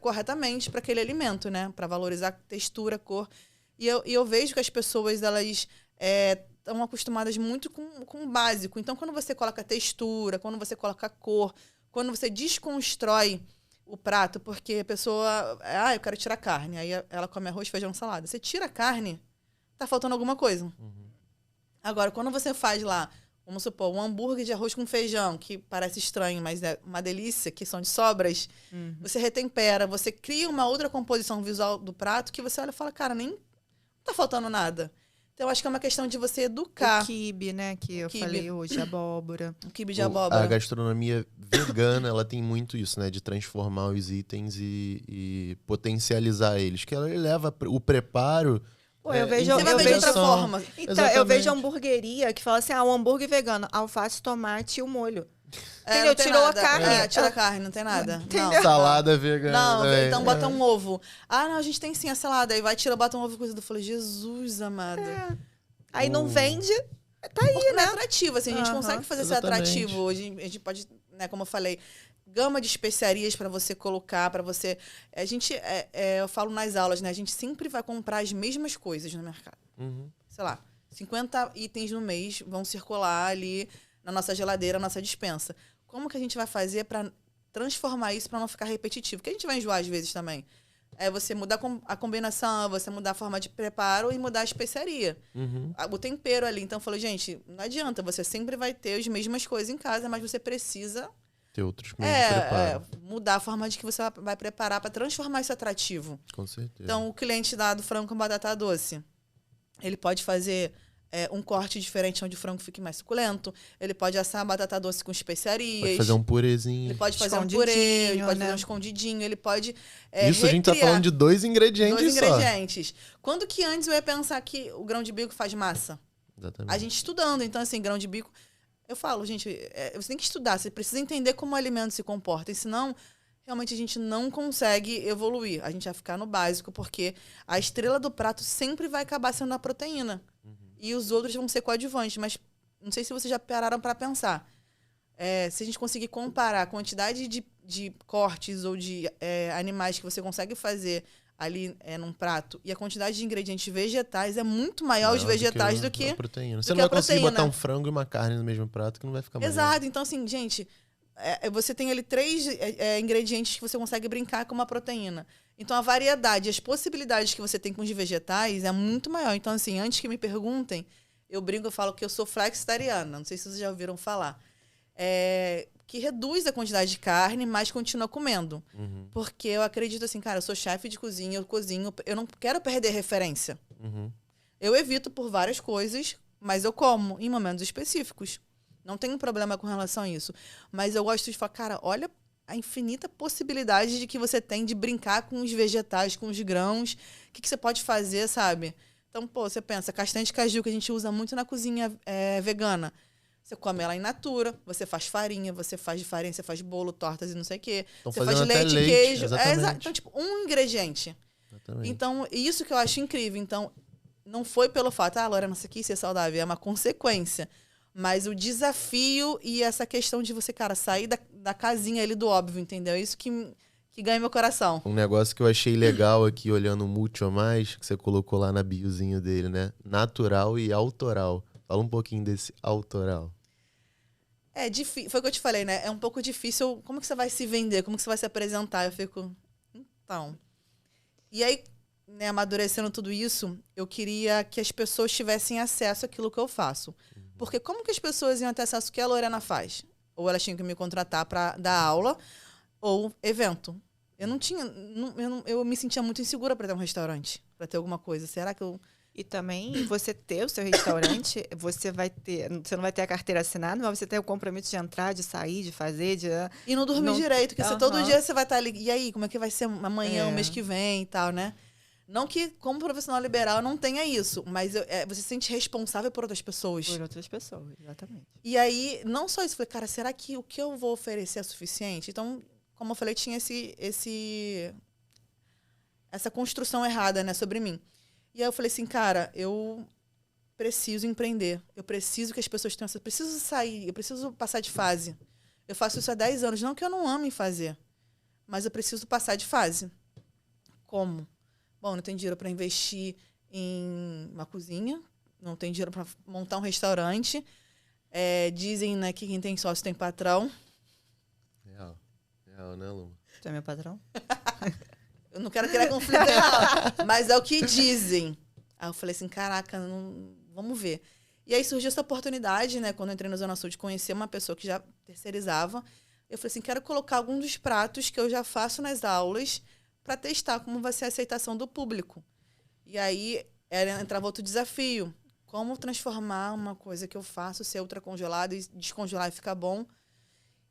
Speaker 3: corretamente para aquele alimento, né? Para valorizar a textura, a cor. E eu vejo que as pessoas, elas estão acostumadas muito com o básico. Então, quando você coloca textura, quando você coloca cor, quando você desconstrói o prato, porque a pessoa... eu quero tirar carne. Aí ela come arroz, feijão, salada. Você tira a carne, tá faltando alguma coisa. Agora, quando você faz lá, vamos supor, um hambúrguer de arroz com feijão, que parece estranho, mas é uma delícia, que são de sobras, você retempera, você cria uma outra composição visual do prato que você olha e fala, cara, nem tá faltando nada. Então, eu acho que é uma questão de você educar.
Speaker 1: O quibe, né? Que eu falei hoje, abóbora.
Speaker 3: O quibe de abóbora.
Speaker 2: A gastronomia vegana, ela tem muito isso, né? De transformar os itens e potencializar eles. Que ela leva o preparo...
Speaker 1: Pô, eu vejo,
Speaker 3: Você vai ver de outra forma.
Speaker 1: Então, eu vejo hamburgueria que fala assim, o hambúrguer vegano, alface, tomate e o molho. Entendeu?
Speaker 3: Tirou
Speaker 1: a carne.
Speaker 3: Tira a carne, não tem nada. Não.
Speaker 2: Salada vegana.
Speaker 3: Não, então bota um ovo. Não, a gente tem sim a salada. Aí vai, bota um ovo cozido. Eu falei, Jesus, amada.
Speaker 1: Aí não vende, tá aí, né?
Speaker 3: Não é atrativo, assim, a gente consegue fazer ser atrativo. Hoje a gente pode, né, como eu falei, gama de especiarias para você colocar, para você... eu falo nas aulas, né? A gente sempre vai comprar as mesmas coisas no mercado. Sei lá, 50 itens no mês vão circular ali na nossa geladeira, na nossa despensa. Como que a gente vai fazer para transformar isso para não ficar repetitivo? Porque a gente vai enjoar às vezes também. É você mudar a combinação, você mudar a forma de preparo e mudar a especiaria. O tempero ali. Então, eu falei, gente, não adianta. Você sempre vai ter as mesmas coisas em casa, mas você precisa...
Speaker 2: ter outros meios de preparo.
Speaker 3: Mudar a forma de que você vai preparar para transformar isso atrativo.
Speaker 2: Com certeza.
Speaker 3: Então, o cliente lá do frango com batata doce, ele pode fazer um corte diferente onde o frango fique mais suculento. Ele pode assar a batata doce com especiarias.
Speaker 2: Pode fazer um purezinho.
Speaker 3: Ele pode fazer um purê, ele pode fazer um escondidinho, ele pode
Speaker 2: isso a gente tá falando de 2 ingredientes só. 2
Speaker 3: ingredientes. Quando que antes eu ia pensar que o grão de bico faz massa?
Speaker 2: Exatamente.
Speaker 3: A gente estudando. Então, assim, grão de bico... Eu falo, gente, você tem que estudar, você precisa entender como o alimento se comporta, e senão, realmente, a gente não consegue evoluir. A gente vai ficar no básico, porque a estrela do prato sempre vai acabar sendo a proteína. E os outros vão ser coadjuvantes, mas não sei se vocês já pararam para pensar. Se a gente conseguir comparar a quantidade de cortes ou de animais que você consegue fazer ali num prato e a quantidade de ingredientes vegetais é muito maior os vegetais do que
Speaker 2: a proteína. Você não vai conseguir botar um frango e uma carne no mesmo prato que não vai ficar mais.
Speaker 3: Exato. Então, assim, gente, você tem ali 3 ingredientes que você consegue brincar com uma proteína. Então, a variedade, as possibilidades que você tem com os vegetais é muito maior. Então, assim, antes que me perguntem, eu brinco, eu falo que eu sou flexitariana. Não sei se vocês já ouviram falar. Que reduz a quantidade de carne, mas continua comendo. Porque eu acredito assim, cara, eu sou chefe de cozinha, eu cozinho, eu não quero perder referência. Eu evito por várias coisas, mas eu como em momentos específicos. Não tenho problema com relação a isso. Mas eu gosto de falar, cara, olha a infinita possibilidade de que você tem de brincar com os vegetais, com os grãos. O que você pode fazer, sabe? Então, você pensa, castanha de caju, que a gente usa muito na cozinha vegana. Você come ela in natura, você faz farinha, você faz de farinha, você faz bolo, tortas e não sei o quê. Você faz leite, queijo. Então, tipo, um ingrediente.
Speaker 2: Exatamente.
Speaker 3: Então, isso que eu acho incrível. Então, não foi pelo fato, Lorena, isso aqui ser saudável, é uma consequência. Mas o desafio e essa questão de você, cara, sair da casinha ali do óbvio, entendeu? É isso que ganha meu coração.
Speaker 2: Um negócio que eu achei legal aqui, olhando o Mucho a Mais, que você colocou lá na biozinho dele, né? Natural e autoral. Fala um pouquinho desse autoral.
Speaker 3: Foi o que eu te falei, né? É um pouco difícil. Como que você vai se vender? Como que você vai se apresentar? Eu fico... Então... E aí, né, amadurecendo tudo isso, eu queria que as pessoas tivessem acesso àquilo que eu faço. Porque como que as pessoas iam ter acesso ao que a Lorena faz? Ou elas tinham que me contratar para dar aula ou evento. Eu não tinha... eu me sentia muito insegura para ter um restaurante, para ter alguma coisa. Será que eu...
Speaker 1: E também, você ter o seu restaurante, você não vai ter a carteira assinada, mas você tem o compromisso de entrar, de sair, de fazer,
Speaker 3: E não dormir direito, porque todo dia você vai estar ali, e aí, como é que vai ser amanhã, o mês que vem e tal, né? Não que, como profissional liberal, eu não tenha isso, mas você se sente responsável por outras pessoas.
Speaker 1: Por outras pessoas, exatamente.
Speaker 3: E aí, não só isso, eu falei, cara, será que o que eu vou oferecer é suficiente? Então, como eu falei, tinha essa construção errada, né, sobre mim. E aí eu falei assim, cara, eu preciso empreender. Eu preciso que as pessoas tenham... Eu preciso sair, eu preciso passar de fase. Eu faço isso há 10 anos. Não que eu não ame fazer, mas eu preciso passar de fase. Como? Bom, não tenho dinheiro para investir em uma cozinha, não tenho dinheiro para montar um restaurante. Dizem, né, que quem tem sócio tem patrão.
Speaker 2: Real, né, Lu?
Speaker 1: Você é meu patrão?
Speaker 3: Eu não quero criar conflito real, mas é o que dizem. Aí eu falei assim, caraca, vamos ver. E aí surgiu essa oportunidade, né, quando eu entrei na Zona Sul, de conhecer uma pessoa que já terceirizava. Eu falei assim, quero colocar alguns dos pratos que eu já faço nas aulas para testar como vai ser a aceitação do público. E aí entrava outro desafio. Como transformar uma coisa que eu faço ser ultracongelada e descongelar e ficar bom.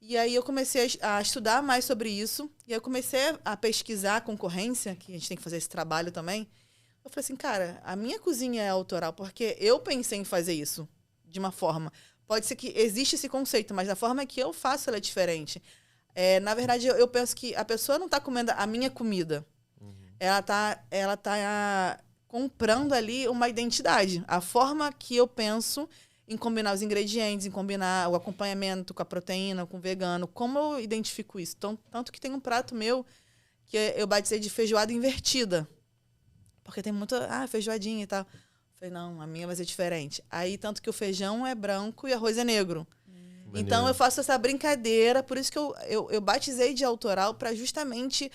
Speaker 3: E aí eu comecei a estudar mais sobre isso. E aí eu comecei a pesquisar a concorrência, que a gente tem que fazer esse trabalho também. Eu falei assim, cara, a minha cozinha é autoral, porque eu pensei em fazer isso de uma forma. Pode ser que existe esse conceito, mas a forma que eu faço ela é diferente. Na verdade, eu penso que a pessoa não está comendo a minha comida. Ela tá comprando ali uma identidade. A forma que eu penso em combinar os ingredientes, em combinar o acompanhamento com a proteína, com o vegano. Como eu identifico isso? Tanto que tem um prato meu que eu batizei de feijoada invertida. Porque tem muita feijoadinha e tal. Falei, não, a minha vai ser diferente. Aí, tanto que o feijão é branco e o arroz é negro. Então, eu faço essa brincadeira. Por isso que eu batizei de autoral para justamente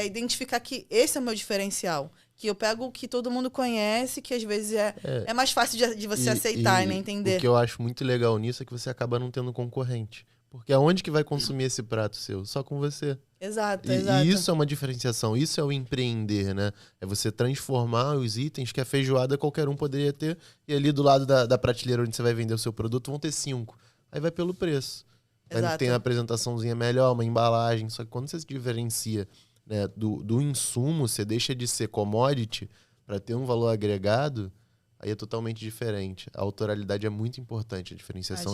Speaker 3: identificar que esse é o meu diferencial. Que eu pego o que todo mundo conhece, que às vezes é mais fácil de você aceitar e entender.
Speaker 2: O que eu acho muito legal nisso é que você acaba não tendo concorrente. Porque aonde que vai consumir esse prato seu? Só com você.
Speaker 3: Exato.
Speaker 2: E isso é uma diferenciação, isso é o empreender, né? É você transformar os itens que a feijoada qualquer um poderia ter, e ali do lado da prateleira onde você vai vender o seu produto vão ter 5. Aí vai pelo preço. Aí tem uma apresentaçãozinha melhor, uma embalagem. Só que quando você se diferencia, né, do insumo, você deixa de ser commodity para ter um valor agregado, aí é totalmente diferente. A autoralidade é muito importante, a diferenciação,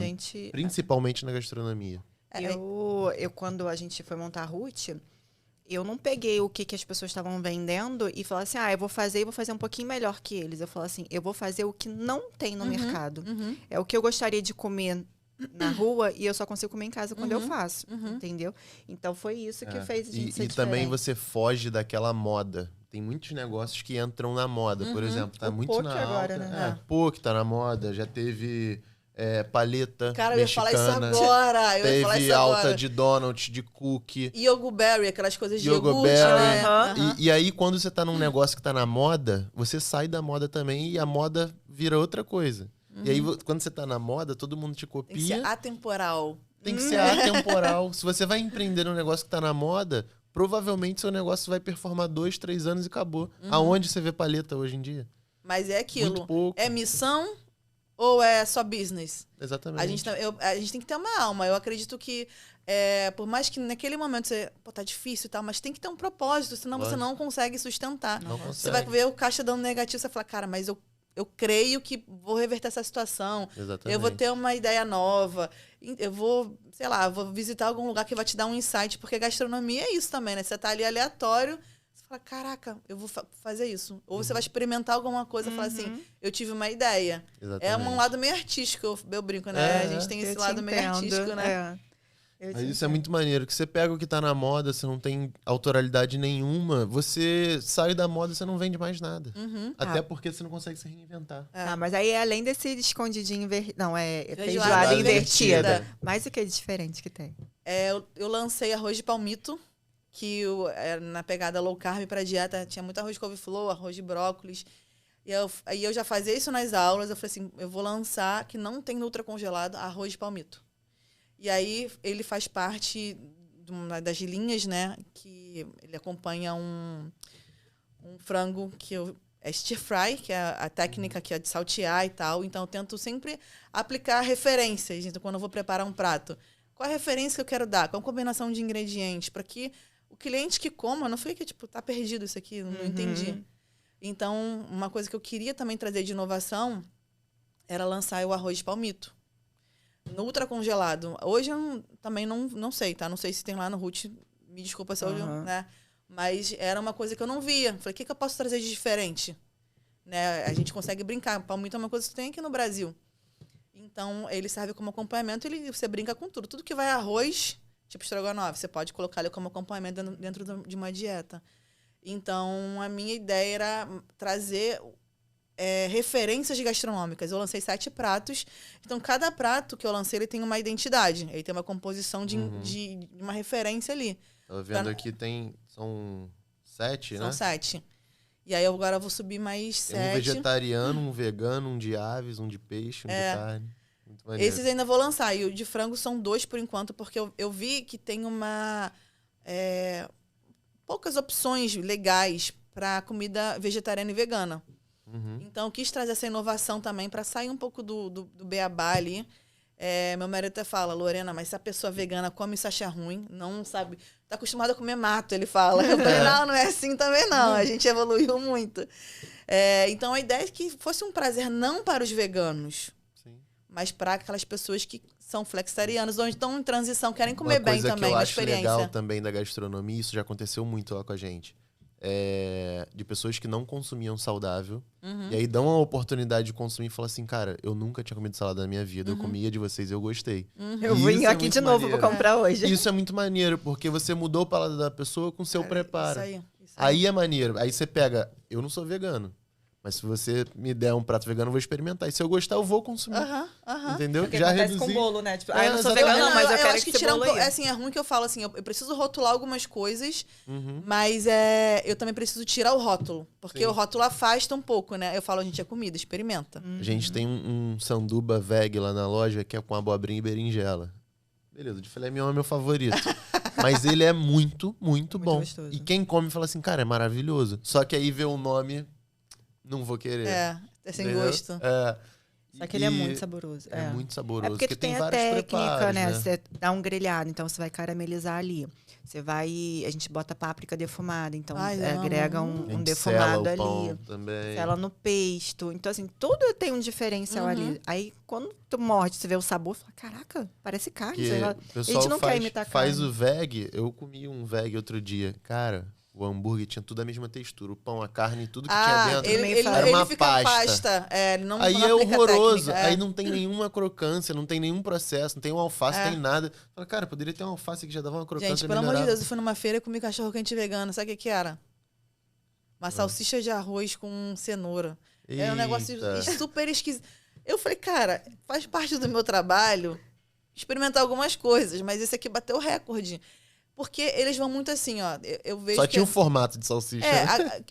Speaker 2: principalmente na gastronomia.
Speaker 1: Eu, quando a gente foi montar a Ruth, eu não peguei o que as pessoas estavam vendendo e falei assim, eu vou fazer um pouquinho melhor que eles. Eu falo assim, eu vou fazer o que não tem no mercado. É o que eu gostaria de comer na rua e eu só consigo comer em casa quando eu faço, entendeu? Então foi isso que fez a gente ser diferente.
Speaker 2: E também você foge daquela moda. Tem muitos negócios que entram na moda, por exemplo. Tá muito na
Speaker 1: agora,
Speaker 2: alta.
Speaker 1: né?
Speaker 2: Poke tá na moda, já teve paleta
Speaker 3: Cara,
Speaker 2: mexicana.
Speaker 3: Eu ia falar isso agora.
Speaker 2: Teve alta de donut, de cookie.
Speaker 3: Yogoberry, aquelas coisas de iogurte, né?
Speaker 2: E aí, quando você tá num negócio que tá na moda, você sai da moda também e a moda vira outra coisa. E aí, quando você tá na moda, todo mundo te copia.
Speaker 3: Tem que ser atemporal.
Speaker 2: Tem que ser atemporal. Se você vai empreender num negócio que tá na moda, provavelmente seu negócio vai performar 2, 3 anos e acabou. Aonde você vê paleta hoje em dia?
Speaker 3: Mas é aquilo.
Speaker 2: Muito pouco.
Speaker 3: É missão ou é só business?
Speaker 2: Exatamente.
Speaker 3: A gente tem que ter uma alma. Eu acredito que, por mais que naquele momento você, tá difícil e tal, mas tem que ter um propósito, senão você não consegue sustentar.
Speaker 2: Não consegue.
Speaker 3: Você vai ver o caixa dando negativo, você fala, cara, mas eu creio que vou reverter essa situação.
Speaker 2: Exatamente.
Speaker 3: Eu vou ter uma ideia nova. Eu vou, sei lá, vou visitar algum lugar que vai te dar um insight, porque gastronomia é isso também, né? Você tá ali aleatório, você fala, caraca, eu vou fazer isso. Ou você vai experimentar alguma coisa e fala assim, eu tive uma ideia.
Speaker 2: Exatamente.
Speaker 3: É um lado meio artístico, eu brinco, né? A gente tem esse lado meio artístico, né?
Speaker 2: Mas isso é muito maneiro, que você pega o que tá na moda, você não tem autoralidade nenhuma, você sai da moda, você não vende mais nada. Até porque você não consegue se reinventar.
Speaker 1: Mas aí além desse escondidinho não, feijoada invertida. Mas o que é diferente que tem?
Speaker 3: Eu lancei arroz de palmito, que na pegada low carb pra dieta tinha muito arroz de couve-flor, arroz de brócolis. Aí eu já fazia isso nas aulas, eu falei assim, eu vou lançar, que não tem no ultracongelado, arroz de palmito. E aí ele faz parte das linhas, né? Que ele acompanha um frango que é stir fry, que é a técnica que é de saltear e tal. Então eu tento sempre aplicar referências. Então quando eu vou preparar um prato, qual é a referência que eu quero dar? Qual a combinação de ingredientes? Para que o cliente que coma não fique tipo, tá perdido isso aqui, não entendi. Então uma coisa que eu queria também trazer de inovação era lançar o arroz de palmito. No ultracongelado. Hoje eu também não sei, tá? Não sei se tem lá no Ruth. Me desculpa se eu, né? Mas era uma coisa que eu não via. Falei, o que eu posso trazer de diferente? Né? A gente consegue brincar. Palmito é uma coisa que tem aqui no Brasil. Então, ele serve como acompanhamento. Você brinca com tudo. Tudo que vai arroz, tipo estrogonofe, você pode colocar ele como acompanhamento dentro de uma dieta. Então, a minha ideia era trazer referências gastronômicas. Eu lancei 7 pratos. Então, cada prato que eu lancei, ele tem uma identidade. Ele tem uma composição de uma referência ali.
Speaker 2: Tô vendo aqui, são 7, né?
Speaker 3: São 7. E aí, agora eu vou subir mais 7.
Speaker 2: Um vegetariano, um vegano, um de aves, um de peixe, um de carne. Muito maneiro.
Speaker 3: Esses ainda vou lançar. E o de frango são 2 por enquanto, porque eu vi que tem poucas opções legais para comida vegetariana e vegana. Então, eu quis trazer essa inovação também para sair um pouco do beabá ali. Meu marido até fala, Lorena, mas se a pessoa vegana come isso, acha ruim, não sabe... Tá acostumada a comer mato, ele fala. Eu falei, não é assim também não. A gente evoluiu muito. Então, a ideia é que fosse um prazer não para os veganos, mas para aquelas pessoas que são flexitarianas ou estão em transição, querem comer bem também, uma experiência.
Speaker 2: Uma coisa que eu acho legal também da gastronomia, isso já aconteceu muito lá com a gente, de pessoas que não consumiam saudável, e aí dão a oportunidade de consumir e falam assim, cara, eu nunca tinha comido salada na minha vida, eu comia de vocês e eu gostei.
Speaker 1: Eu vim aqui de novo pra comprar hoje.
Speaker 2: Isso é muito maneiro, porque você mudou o paladar da pessoa com o seu preparo.
Speaker 3: Isso
Speaker 2: aí é maneiro. Aí você pega, eu não sou vegano, mas se você me der um prato vegano, eu vou experimentar. E se eu gostar, eu vou consumir. Entendeu?
Speaker 1: Porque
Speaker 2: já
Speaker 1: acontece
Speaker 2: reduzi.
Speaker 1: com bolo, né? Tipo, eu não sou vegana, não, mas eu quero que
Speaker 3: tirar
Speaker 1: bolo aí.
Speaker 3: Assim, é ruim que eu falo assim, eu preciso rotular algumas coisas, mas eu também preciso tirar o rótulo. Porque o rótulo afasta um pouco, né? Eu falo, gente, é comida, experimenta.
Speaker 2: A gente tem um sanduba veg lá na loja, que é com abobrinha e berinjela. Beleza, de filé mignon é meu favorito. Mas ele é muito, muito bom.
Speaker 1: Gostoso.
Speaker 2: E quem come fala assim, cara, é maravilhoso. Só que aí vê o nome... Não vou querer.
Speaker 3: É sem gosto.
Speaker 1: Só que ele é muito saboroso.
Speaker 2: É muito saboroso.
Speaker 1: É porque tem a
Speaker 2: vários
Speaker 1: técnica,
Speaker 2: preparos,
Speaker 1: né? Você dá um grelhado, então você vai caramelizar ali. Você vai... A gente bota páprica defumada, então agrega um defumado ali.
Speaker 2: Pão também.
Speaker 1: Sela no pesto. Então, assim, tudo tem um diferencial ali. Aí, quando tu morde, você vê o sabor, fala, caraca, parece carne.
Speaker 2: O pessoal
Speaker 1: a gente não quer imitar
Speaker 2: faz
Speaker 1: carne.
Speaker 2: o veg. Eu comi um veg outro dia. Cara... O hambúrguer tinha tudo a mesma textura. O pão, a carne, tudo que tinha dentro.
Speaker 3: Era uma
Speaker 2: fica
Speaker 3: pasta. Ele não
Speaker 2: aí
Speaker 3: não
Speaker 2: é
Speaker 3: aplica
Speaker 2: horroroso.
Speaker 3: técnica,
Speaker 2: Aí não tem nenhuma crocância, não tem nenhum processo, não tem um alface, não tem nada. Fala, cara, poderia ter um alface que já dava uma crocância.
Speaker 3: Gente, pelo amor de Deus, eu fui numa feira e comi cachorro quente vegano. Sabe o que era? Uma salsicha de arroz com cenoura. Era um negócio super esquisito. Eu falei, cara, faz parte do meu trabalho experimentar algumas coisas, mas esse aqui bateu o recorde. Porque eles vão muito assim, ó. Eu vejo
Speaker 2: Só tinha um formato de salsicha.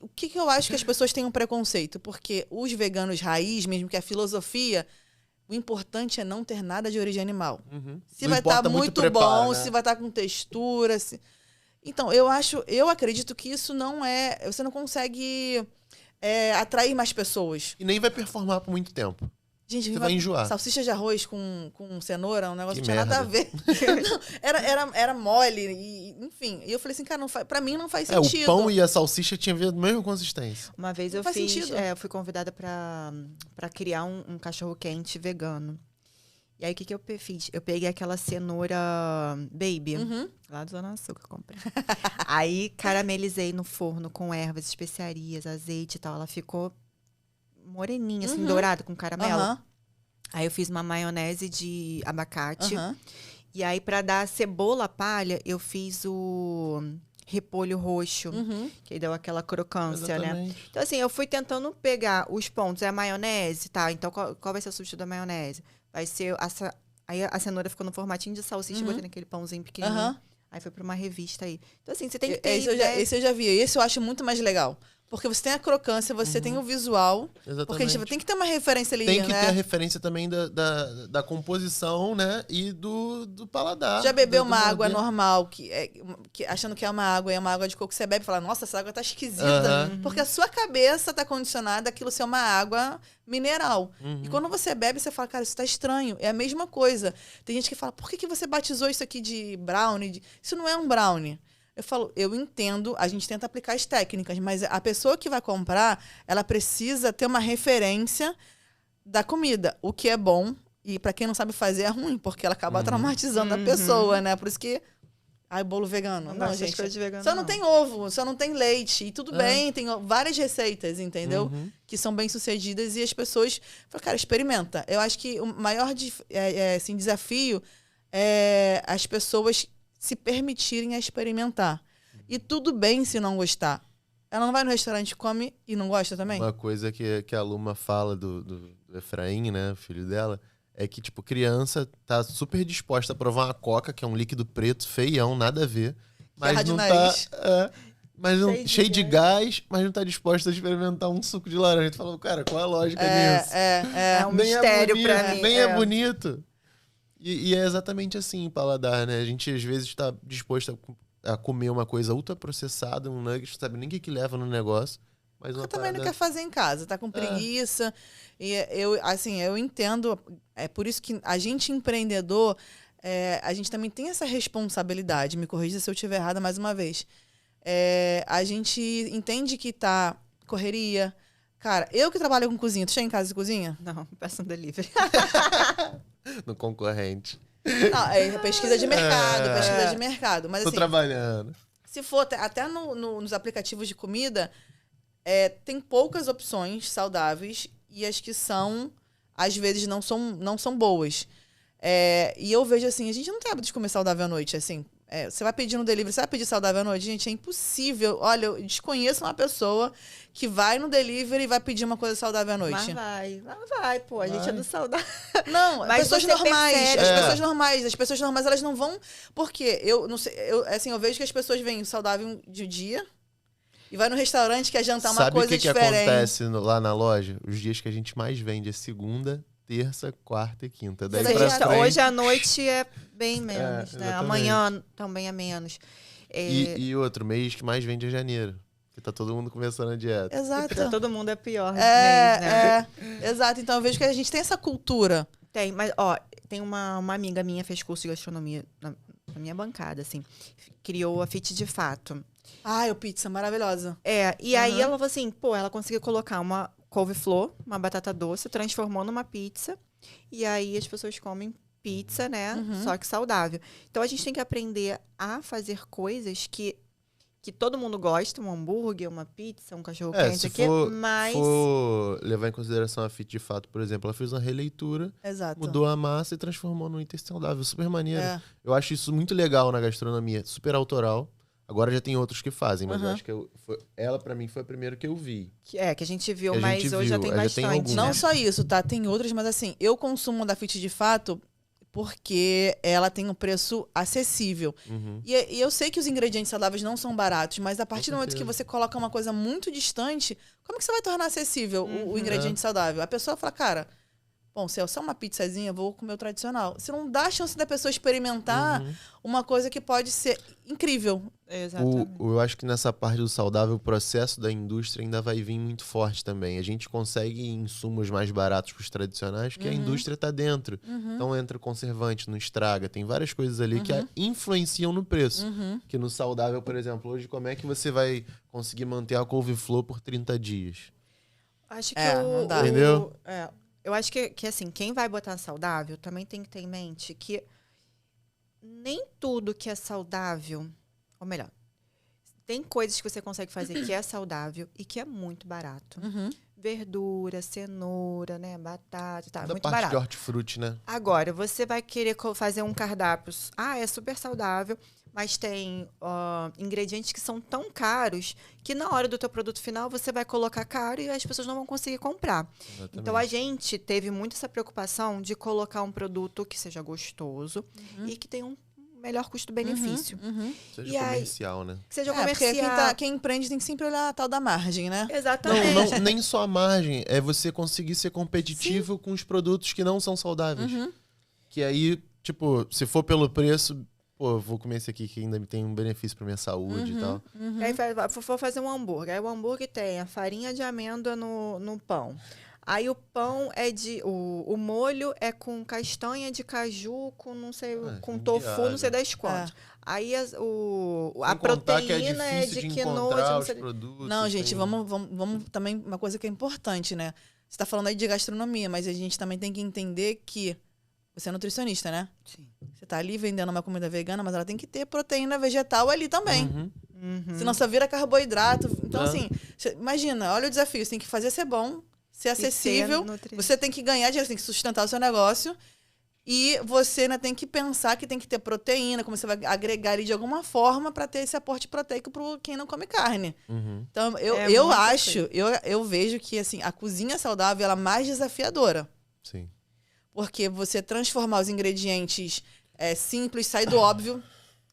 Speaker 3: O que eu acho que as pessoas têm um preconceito? Porque os veganos raiz, mesmo que a filosofia, o importante é não ter nada de origem animal. Se vai estar muito bom, se vai estar com textura. Então, eu acredito que isso não é... Você não consegue atrair mais pessoas.
Speaker 2: E nem vai performar por muito tempo.
Speaker 3: Gente,
Speaker 2: você vai enjoar.
Speaker 3: Salsicha de arroz com cenoura, um negócio que
Speaker 2: não
Speaker 3: tinha nada a ver. Não, era mole, enfim. E eu falei assim, cara, pra mim não faz sentido.
Speaker 2: O pão e a salsicha tinham a mesma consistência.
Speaker 1: Uma vez eu fui convidada pra criar um cachorro-quente vegano. E aí, o que eu fiz? Eu peguei aquela cenoura baby, lá do Zona Açúcar, comprei. Aí, caramelizei no forno com ervas, especiarias, azeite e tal. Ela ficou moreninha, assim, dourada, com caramelo. Aí eu fiz uma maionese de abacate. E aí, pra dar cebola palha, eu fiz o repolho roxo, que aí deu aquela crocância, né? Então, assim, eu fui tentando pegar os pontos. É a maionese, tá? Então, qual vai ser o substituto da maionese? Vai ser... Aí a cenoura ficou no formatinho de salsicha, botei naquele pãozinho pequenininho. Aí foi pra uma revista aí. Então, assim, você tem que ter
Speaker 3: esse eu já vi. Esse eu acho muito mais legal. Porque você tem a crocância, você tem o visual.
Speaker 2: Exatamente.
Speaker 3: Porque a gente tem que ter uma referência ali,
Speaker 2: tem que
Speaker 3: né?
Speaker 2: ter a referência também da composição, né? E do paladar.
Speaker 3: Já bebeu uma água normal, achando que é uma água, e é uma água de coco, você bebe e fala, nossa, essa água tá esquisita. Porque a sua cabeça tá condicionada àquilo ser uma água mineral. E quando você bebe, você fala, cara, isso tá estranho. É a mesma coisa. Tem gente que fala, por que você batizou isso aqui de brownie? Isso não é um brownie. Eu falo, eu entendo, a gente tenta aplicar as técnicas, mas a pessoa que vai comprar, ela precisa ter uma referência da comida. O que é bom, e para quem não sabe fazer é ruim, porque ela acaba traumatizando a pessoa, né? Por isso que... Ai, bolo vegano. Não, gente.
Speaker 1: Vegano,
Speaker 3: só não tem ovo, só não tem leite. E tudo bem, tem várias receitas, entendeu? Que são bem sucedidas e as pessoas falam, cara, experimenta. Eu acho que o maior assim, desafio é as pessoas se permitirem a experimentar. E tudo bem se não gostar. Ela não vai no restaurante, come e não gosta também?
Speaker 2: Uma coisa que a Luma fala do Efraim, né, o filho dela, é que, tipo, criança tá super disposta a provar uma coca, que é um líquido preto, feião, nada a ver. Mas não tá... cheio de gás, mas não tá disposta a experimentar um suco de laranja. Tu falou, cara, qual a lógica nisso?
Speaker 1: É um mistério pra mim.
Speaker 2: Nem é bonito. E é exatamente assim o paladar, né? A gente, às vezes, está disposto a comer uma coisa ultraprocessada, um nugget, sabe nem o que leva no negócio, Mas
Speaker 3: Porque também não quer fazer em casa, tá com preguiça. E eu entendo. É por isso que a gente empreendedor, a gente também tem essa responsabilidade. Me corrija se eu estiver errada mais uma vez. A gente entende que tá correria. Cara, eu que trabalho com cozinha, tu chega em casa e cozinha?
Speaker 1: Não, peço um delivery.
Speaker 2: No concorrente.
Speaker 3: Não, é pesquisa de mercado. Mas
Speaker 2: Tô
Speaker 3: assim,
Speaker 2: trabalhando.
Speaker 3: se for até nos aplicativos de comida, tem poucas opções saudáveis e as que são, às vezes, não são boas. E eu vejo assim, a gente não tem hábito de comer saudável à noite, assim. Você vai pedir no delivery, você vai pedir saudável à noite? Gente, é impossível. Olha, eu desconheço uma pessoa que vai no delivery e vai pedir uma coisa saudável à noite.
Speaker 1: Mas vai, pô. A gente é do saudável.
Speaker 3: Não,
Speaker 1: Mas
Speaker 3: pessoas
Speaker 1: você
Speaker 3: normais.
Speaker 1: percebe.
Speaker 3: As pessoas normais, elas não vão... Porque eu não sei, eu vejo que as pessoas vêm saudável de dia e vai no restaurante que é jantar uma coisa diferente.
Speaker 2: Sabe o que acontece lá na loja? Os dias que a gente mais vende é segunda, terça, quarta e quinta. Daí pra frente...
Speaker 1: Hoje à noite é bem menos, né?
Speaker 2: Exatamente.
Speaker 1: Amanhã também é menos.
Speaker 2: E outro mês que mais vende é janeiro. Que tá todo mundo começando a dieta.
Speaker 3: Exato.
Speaker 1: Pra todo mundo é pior mês, né?
Speaker 3: Exato. Então eu vejo que a gente tem essa cultura.
Speaker 1: Tem, mas, tem uma amiga minha fez curso de gastronomia na minha bancada, assim. Criou a Fit de Fato.
Speaker 3: O pizza, maravilhosa.
Speaker 1: E aí ela falou assim, ela conseguiu colocar uma couve-flor, uma batata doce, transformou numa pizza. E aí as pessoas comem pizza, né? Só que saudável. Então a gente tem que aprender a fazer coisas que todo mundo gosta, um hambúrguer, uma pizza, um cachorro-quente aqui, mas...
Speaker 2: Se for levar em consideração a Fit de Fato, por exemplo, ela fez uma releitura,
Speaker 3: Exato.
Speaker 2: mudou a massa e transformou num item saudável. Super maneiro. Eu acho isso muito legal na gastronomia, super autoral. Agora já tem outros que fazem, mas eu acho que ela, pra mim, foi a primeira que eu vi.
Speaker 1: Que a gente viu, mas hoje já tem bastante.
Speaker 2: algumas.
Speaker 3: Não só isso, tá? Tem outras, mas assim, eu consumo da Fit de Fato porque ela tem um preço acessível. E eu sei que os ingredientes saudáveis não são baratos, mas a partir do momento que você coloca uma coisa muito distante, como que você vai tornar acessível o ingrediente saudável? A pessoa fala, cara, bom, se é só uma pizzazinha, eu vou comer o tradicional. Você não dá a chance da pessoa experimentar uma coisa que pode ser incrível.
Speaker 1: Exatamente.
Speaker 2: Eu acho que nessa parte do saudável, o processo da indústria ainda vai vir muito forte também. A gente consegue insumos mais baratos para os tradicionais, que a indústria está dentro. Então entra conservante, não estraga. Tem várias coisas ali que influenciam no preço. Que no saudável, por exemplo, hoje, como é que você vai conseguir manter a couve-flor por 30 dias?
Speaker 1: Acho que
Speaker 3: não dá.
Speaker 2: Entendeu?
Speaker 1: Eu acho que assim, quem vai botar saudável também tem que ter em mente que nem tudo que é saudável, ou melhor, tem coisas que você consegue fazer que é saudável e que é muito barato. Verdura, cenoura, né, batata, tá,
Speaker 2: Da
Speaker 1: muito
Speaker 2: parte
Speaker 1: barato.
Speaker 2: de hortifruti, né?
Speaker 1: Agora, você vai querer fazer um cardápio, é super saudável, mas tem ingredientes que são tão caros que na hora do teu produto final você vai colocar caro e as pessoas não vão conseguir comprar.
Speaker 2: Exatamente.
Speaker 1: Então a gente teve muito essa preocupação de colocar um produto que seja gostoso e que tenha um melhor custo-benefício.
Speaker 2: Seja
Speaker 1: E aí,
Speaker 2: comercial, né?
Speaker 1: que seja
Speaker 3: Porque
Speaker 1: comercial.
Speaker 3: quem empreende tem que sempre olhar a tal da margem, né?
Speaker 1: Exatamente.
Speaker 2: Não, nem só a margem. É você conseguir ser competitivo com os produtos que não são saudáveis. Que aí, tipo, se for pelo preço, pô, vou comer esse aqui que ainda tem um benefício pra minha saúde e tal.
Speaker 1: Aí for fazer um hambúrguer. Aí o hambúrguer tem a farinha de amêndoa no pão. Aí o pão é o molho é com castanha de caju, com não sei, com tofu, não sei das quantas. Aí a proteína é de quinoa, de não sei.
Speaker 2: Produtos,
Speaker 3: Não, gente, vamos também, uma coisa que é importante, né? Você tá falando aí de gastronomia, mas a gente também tem que entender que você é nutricionista, né?
Speaker 1: Sim.
Speaker 3: Você tá ali vendendo uma comida vegana, mas ela tem que ter proteína vegetal ali também. Senão só vira carboidrato. Então, assim, imagina, olha o desafio. Você tem que fazer ser bom, ser acessível. Você tem que ganhar dinheiro, você tem que sustentar o seu negócio. E você ainda tem que pensar que tem que ter proteína, como você vai agregar ali de alguma forma para ter esse aporte proteico para quem não come carne. Então, eu vejo que assim, a cozinha saudável ela é mais desafiadora.
Speaker 2: Sim.
Speaker 3: Porque você transformar os ingredientes simples, sai do óbvio.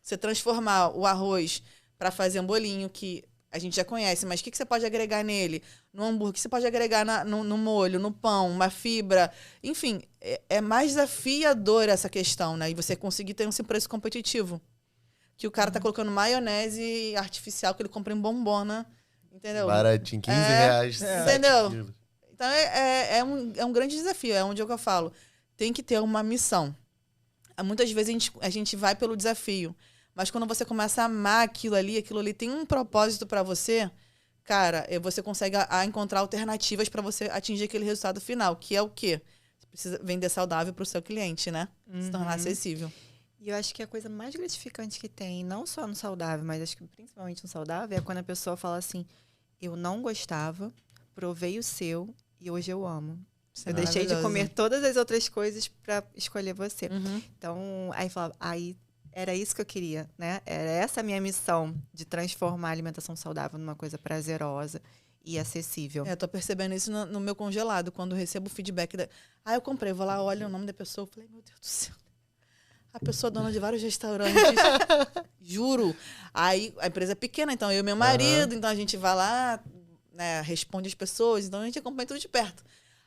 Speaker 3: Você transformar o arroz para fazer um bolinho que a gente já conhece, mas o que você pode agregar nele? No hambúrguer, o que você pode agregar no molho, no pão, uma fibra? Enfim, é mais desafiador essa questão, né? E você conseguir ter um preço competitivo. Que o cara tá colocando maionese artificial que ele compra em Bombona Entendeu?
Speaker 2: Baratinho, 15 reais.
Speaker 3: Entendeu?
Speaker 2: 7 quilos.
Speaker 3: Então é um grande desafio, é onde eu falo. Tem que ter uma missão. Muitas vezes a gente vai pelo desafio. Mas quando você começa a amar aquilo ali tem um propósito pra você, cara, você consegue encontrar alternativas pra você atingir aquele resultado final, que é o quê? Você precisa vender saudável pro seu cliente, né? Se tornar acessível.
Speaker 1: E eu acho que a coisa mais gratificante que tem, não só no saudável, mas acho que principalmente no saudável, é quando a pessoa fala assim, eu não gostava, provei o seu e hoje eu amo. Eu deixei de comer todas as outras coisas pra escolher você. Então, aí falava, era isso que eu queria, né? Era essa a minha missão de transformar a alimentação saudável numa coisa prazerosa e acessível.
Speaker 3: Eu tô percebendo isso no meu congelado, quando eu recebo feedback eu comprei, vou lá, olho o nome da pessoa, eu falei, meu Deus do céu. A pessoa é dona de vários restaurantes, juro. Aí a empresa é pequena, então eu e meu marido, então a gente vai lá, né, responde as pessoas, então a gente acompanha tudo de perto.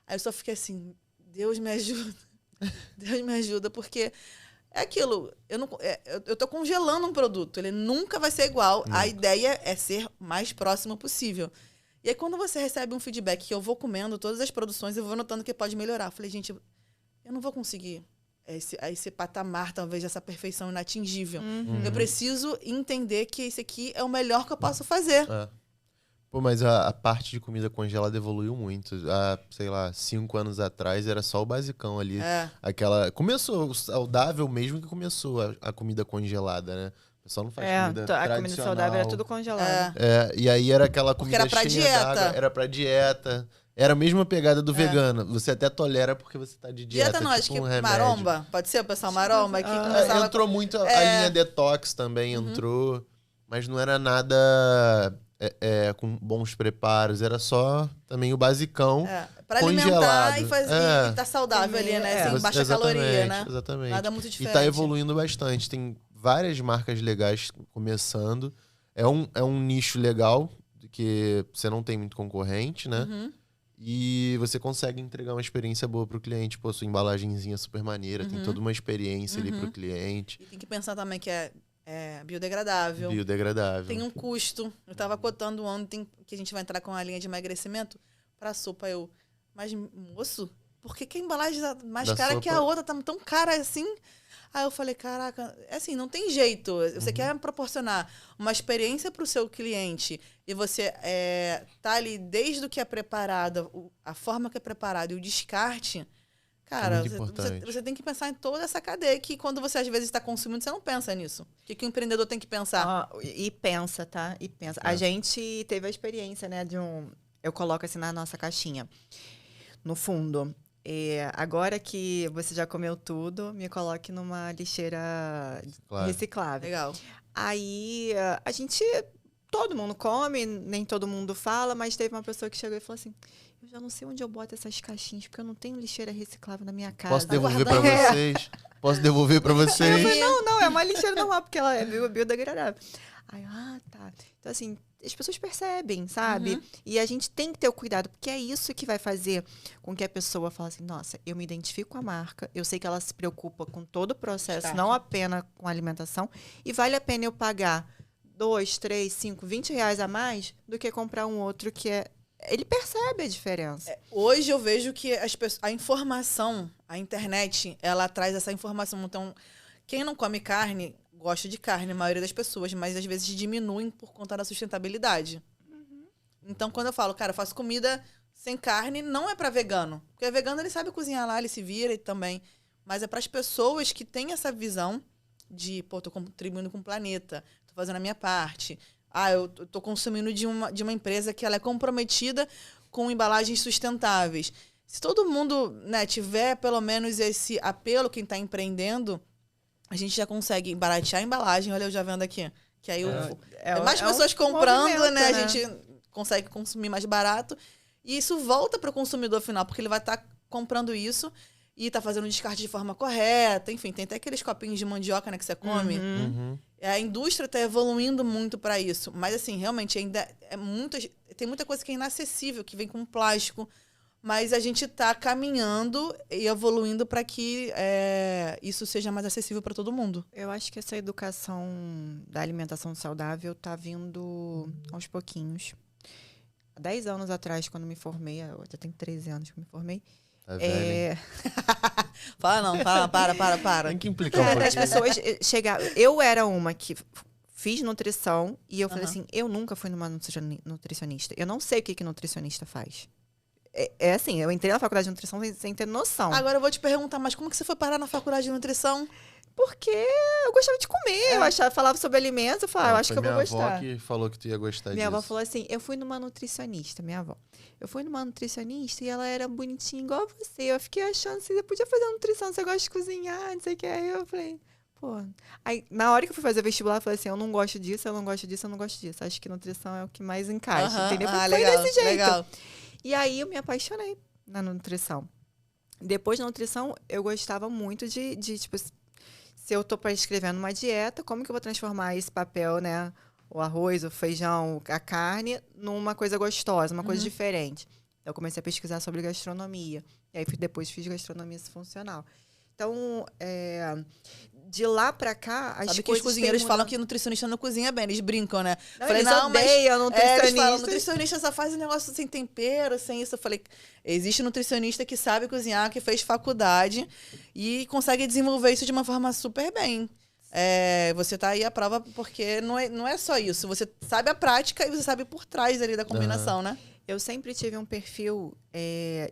Speaker 3: Aí eu só fiquei assim, Deus me ajuda. Deus me ajuda, porque é aquilo, eu tô congelando um produto, ele nunca vai ser igual. A ideia é ser mais próximo possível. E aí quando você recebe um feedback que eu vou comendo todas as produções, eu vou notando que pode melhorar. Eu falei, gente, eu não vou conseguir esse patamar, talvez, dessa perfeição inatingível. Eu preciso entender que esse aqui é o melhor que eu posso fazer.
Speaker 2: Pô, mas a parte de comida congelada evoluiu muito. Há, sei lá, 5 anos atrás era só o basicão ali. Começou o saudável mesmo que começou a comida congelada, né? O pessoal não faz comida tradicional.
Speaker 1: A comida saudável era tudo congelado.
Speaker 2: E aí era aquela comida
Speaker 3: era pra
Speaker 2: cheia
Speaker 3: dieta.
Speaker 2: d'água. Era pra dieta. Era a mesma pegada do vegano. Você até tolera porque você tá de dieta.
Speaker 3: Dieta não, acho
Speaker 2: tipo
Speaker 3: que
Speaker 2: um remédio.
Speaker 3: maromba. Pode ser o pessoal maromba? Que começava...
Speaker 2: Entrou muito a linha detox também, entrou. Mas não era nada com bons preparos. Era só também o basicão
Speaker 3: pra
Speaker 2: congelado.
Speaker 3: alimentar e tá saudável ali, né? Sem baixa caloria, né?
Speaker 2: Exatamente.
Speaker 3: Nada muito diferente.
Speaker 2: E tá evoluindo bastante. Tem várias marcas legais começando. É um nicho legal, que você não tem muito concorrente, né? E você consegue entregar uma experiência boa pro cliente. Pô, sua embalagenzinha super maneira, tem toda uma experiência ali pro cliente.
Speaker 3: E tem que pensar também que é biodegradável.
Speaker 2: Biodegradável.
Speaker 3: Tem um custo. Eu tava cotando ontem que a gente vai entrar com a linha de emagrecimento pra sopa. Mas moço, por que a embalagem tá mais cara que a outra? Tá tão cara assim? Aí eu falei, caraca, assim, não tem jeito. Você quer proporcionar uma experiência para o seu cliente e você tá ali desde o que é preparado, a forma que é preparado e o descarte, cara, você tem que pensar em toda essa cadeia que quando você às vezes está consumindo, você não pensa nisso. O que o empreendedor tem que pensar?
Speaker 1: E pensa, tá? E pensa. A gente teve a experiência, né, eu coloco assim na nossa caixinha, no fundo. Agora que você já comeu tudo, me coloque numa lixeira reciclável.
Speaker 3: Legal.
Speaker 1: Aí, todo mundo come, nem todo mundo fala, mas teve uma pessoa que chegou e falou assim, eu já não sei onde eu boto essas caixinhas, porque eu não tenho lixeira reciclável na minha casa.
Speaker 2: Posso devolver pra vocês? Posso devolver pra vocês?
Speaker 1: Eu falei, não, é uma lixeira normal, porque ela é biodegradável. Aí, tá. Então, assim, as pessoas percebem, sabe? E a gente tem que ter o cuidado, porque é isso que vai fazer com que a pessoa fale assim, nossa, eu me identifico com a marca, eu sei que ela se preocupa com todo o processo, não apenas com a alimentação, e vale a pena eu pagar 2, 3, 5, 20 reais a mais do que comprar um outro que ele percebe a diferença.
Speaker 3: Hoje eu vejo que a informação, a internet, ela traz essa informação. Então, quem não come carne, gosta de carne, a maioria das pessoas, mas às vezes diminuem por conta da sustentabilidade. Então, quando eu falo, cara, eu faço comida sem carne, não é para vegano. Porque vegano, ele sabe cozinhar lá, ele se vira também. Mas é para as pessoas que têm essa visão de, tô contribuindo com o planeta, tô fazendo a minha parte. Eu tô consumindo de uma empresa que ela é comprometida com embalagens sustentáveis. Se todo mundo, né, tiver pelo menos esse apelo, quem está empreendendo, a gente já consegue baratear a embalagem. Olha, eu já vendo aqui. Que aí mais pessoas comprando, né? A gente consegue consumir mais barato. E isso volta para o consumidor final, porque ele vai estar comprando isso e tá fazendo o descarte de forma correta. Enfim, tem até aqueles copinhos de mandioca, né, que você come. A indústria está evoluindo muito para isso. Mas, assim, realmente ainda tem muita coisa que é inacessível, que vem com plástico. Mas a gente está caminhando e evoluindo para que isso seja mais acessível para todo mundo.
Speaker 1: Eu acho que essa educação da alimentação saudável está vindo aos pouquinhos. há 10 anos atrás, quando me formei, eu já tenho 13 anos que me formei.
Speaker 2: Tá velho, hein?
Speaker 3: Fala não, para.
Speaker 2: Tem que implicar um
Speaker 1: As
Speaker 2: pouquinho.
Speaker 1: pessoas chegavam. Eu era uma que fiz nutrição e eu falei assim: eu nunca fui numa nutricionista. Eu não sei o que nutricionista faz. É assim, eu entrei na faculdade de nutrição sem ter noção.
Speaker 3: Agora eu vou te perguntar, mas como que você foi parar na faculdade de nutrição?
Speaker 1: Porque eu gostava de comer, falava sobre alimentos, eu falava, eu acho que eu vou
Speaker 2: Foi
Speaker 1: gostar.
Speaker 2: minha avó que falou que tu ia gostar
Speaker 1: Minha
Speaker 2: disso.
Speaker 1: avó falou assim, eu fui numa nutricionista, minha avó. Eu fui numa nutricionista e ela era bonitinha igual você. Eu fiquei achando assim, você podia fazer nutrição, você gosta de cozinhar, não sei o que. Aí eu falei, pô. Aí, na hora que eu fui fazer vestibular, eu falei assim, eu não gosto disso, eu não gosto disso, eu não gosto disso. Acho que nutrição é o que mais encaixa, entendeu? Foi
Speaker 3: legal,
Speaker 1: desse jeito.
Speaker 3: legal.
Speaker 1: E aí eu me apaixonei na nutrição. Depois da nutrição, eu gostava muito de tipo, se eu tô prescrevendo uma dieta, como que eu vou transformar esse papel, né? O arroz, o feijão, a carne, numa coisa gostosa, uma coisa diferente. Eu comecei a pesquisar sobre gastronomia. E aí depois fiz gastronomia funcional. Então, de lá pra cá, as
Speaker 3: Sabe que os
Speaker 1: coisas
Speaker 3: cozinheiros
Speaker 1: têm
Speaker 3: falam
Speaker 1: mudado.
Speaker 3: que nutricionista não cozinha bem, eles brincam, né?
Speaker 1: Não,
Speaker 3: Falei,
Speaker 1: eles
Speaker 3: não, mas
Speaker 1: odeiam nutricionista.
Speaker 3: eles falam, nutricionista só faz um negócio sem tempero, sem isso. Eu falei, existe nutricionista que sabe cozinhar, que fez faculdade e consegue desenvolver isso de uma forma super bem. Você tá aí à prova porque não é só isso. Você sabe a prática e você sabe por trás ali da combinação, né?
Speaker 1: Eu sempre tive um perfil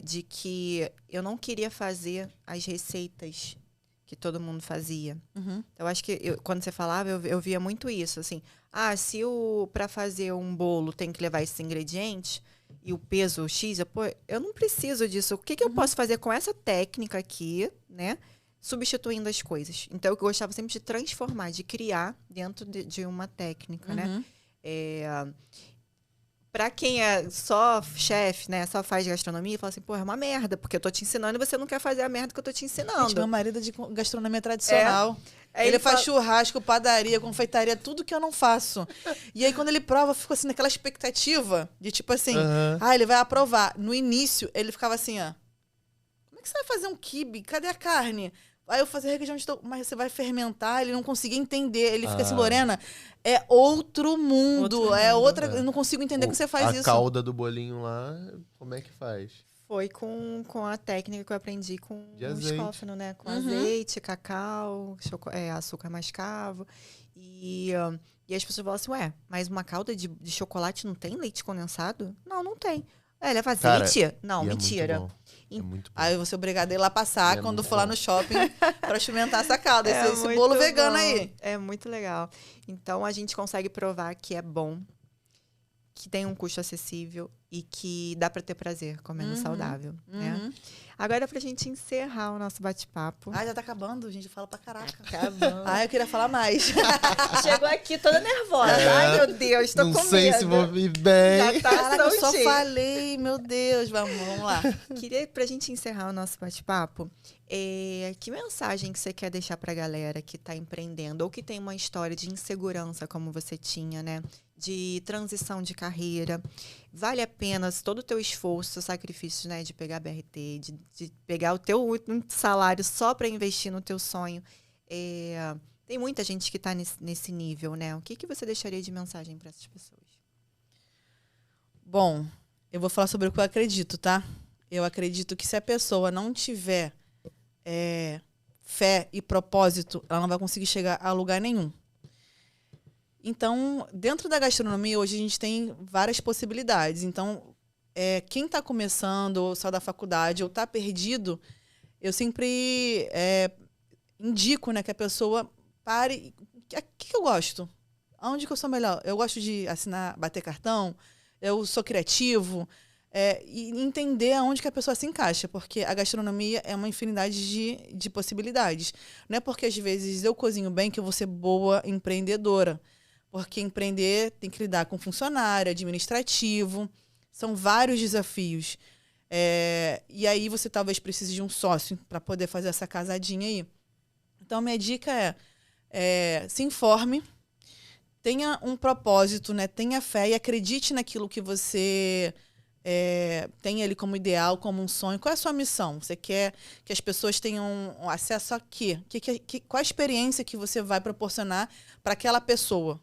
Speaker 1: de que eu não queria fazer as receitas que todo mundo fazia. Eu acho que quando você falava, eu via muito isso, assim. Se para fazer um bolo tem que levar esses ingredientes e o peso X, eu não preciso disso. O que eu posso fazer com essa técnica aqui, né? Substituindo as coisas. Então, eu gostava sempre de transformar, de criar dentro de uma técnica, né? Pra quem é só chefe, né? Só faz gastronomia, fala assim, é uma merda, porque eu tô te ensinando e você não quer fazer a merda que eu tô te ensinando.
Speaker 3: Gente, meu marido é de gastronomia tradicional.
Speaker 1: Aí
Speaker 3: Ele faz
Speaker 1: fala...
Speaker 3: churrasco, padaria, confeitaria, tudo que eu não faço. E aí, quando ele prova, fica assim, naquela expectativa de tipo assim, ele vai aprovar. No início, ele ficava assim, ó. Como é que você vai fazer um quibe? Cadê a carne? Aí eu fazia requeijão de tofu, mas você vai fermentar, ele não conseguia entender. Ele fica assim, Lorena, é outro mundo, outra. Eu não consigo entender que você faz isso.
Speaker 2: A calda do bolinho lá, como é que faz?
Speaker 1: Foi com a técnica que eu aprendi com o escófano, né? Com azeite, cacau, açúcar mascavo. E as pessoas falam assim, mas uma calda de chocolate não tem leite condensado? Não tem. Leva azeite?
Speaker 2: Cara,
Speaker 1: não, mentira.
Speaker 2: É muito bom.
Speaker 3: Aí eu vou ser obrigada a ir lá passar quando for lá no shopping pra experimentar essa calda, esse
Speaker 1: muito
Speaker 3: bolo vegano
Speaker 1: bom.
Speaker 3: aí.
Speaker 1: É muito legal. Então, a gente consegue provar que é bom, que tem um custo acessível e que dá pra ter prazer comendo saudável, né? Agora, pra gente encerrar o nosso bate-papo.
Speaker 3: Já tá acabando, gente. Fala pra caraca.
Speaker 1: Acabando.
Speaker 3: Eu queria falar mais.
Speaker 1: Chegou aqui toda nervosa. Ai, meu Deus, tô com medo.
Speaker 2: Não sei se vou vir bem.
Speaker 1: Já tá
Speaker 3: Caraca, eu só
Speaker 1: soltinho.
Speaker 3: falei, meu Deus. Vamos lá.
Speaker 1: Queria, pra gente encerrar o nosso bate-papo, que mensagem que você quer deixar pra galera que tá empreendendo ou que tem uma história de insegurança como você tinha, né? De transição de carreira. Vale a pena todo o teu esforço, seu sacrifício, né? De pegar BRT, de pegar o teu salário só para investir no teu sonho. Tem muita gente que está nesse nível, né? O que você deixaria de mensagem para essas pessoas?
Speaker 3: Bom, eu vou falar sobre o que eu acredito, tá? Eu acredito que se a pessoa não tiver fé e propósito, ela não vai conseguir chegar a lugar nenhum. Então, dentro da gastronomia, hoje a gente tem várias possibilidades. Então, quem está começando, ou saiu da faculdade, ou está perdido, eu sempre indico, né, que a pessoa pare. O que eu gosto? Aonde que eu sou melhor? Eu gosto de assinar, bater cartão? Eu sou criativo? E entender aonde que a pessoa se encaixa, porque a gastronomia é uma infinidade de possibilidades. Não é porque, às vezes, eu cozinho bem que eu vou ser boa empreendedora. Porque empreender tem que lidar com funcionário, administrativo. São vários desafios. E aí você talvez precise de um sócio para poder fazer essa casadinha aí. Então, minha dica se informe, tenha um propósito, né? Tenha fé e acredite naquilo que você tem ali como ideal, como um sonho. Qual é a sua missão? Você quer que as pessoas tenham acesso a quê? Qual a experiência que você vai proporcionar para aquela pessoa?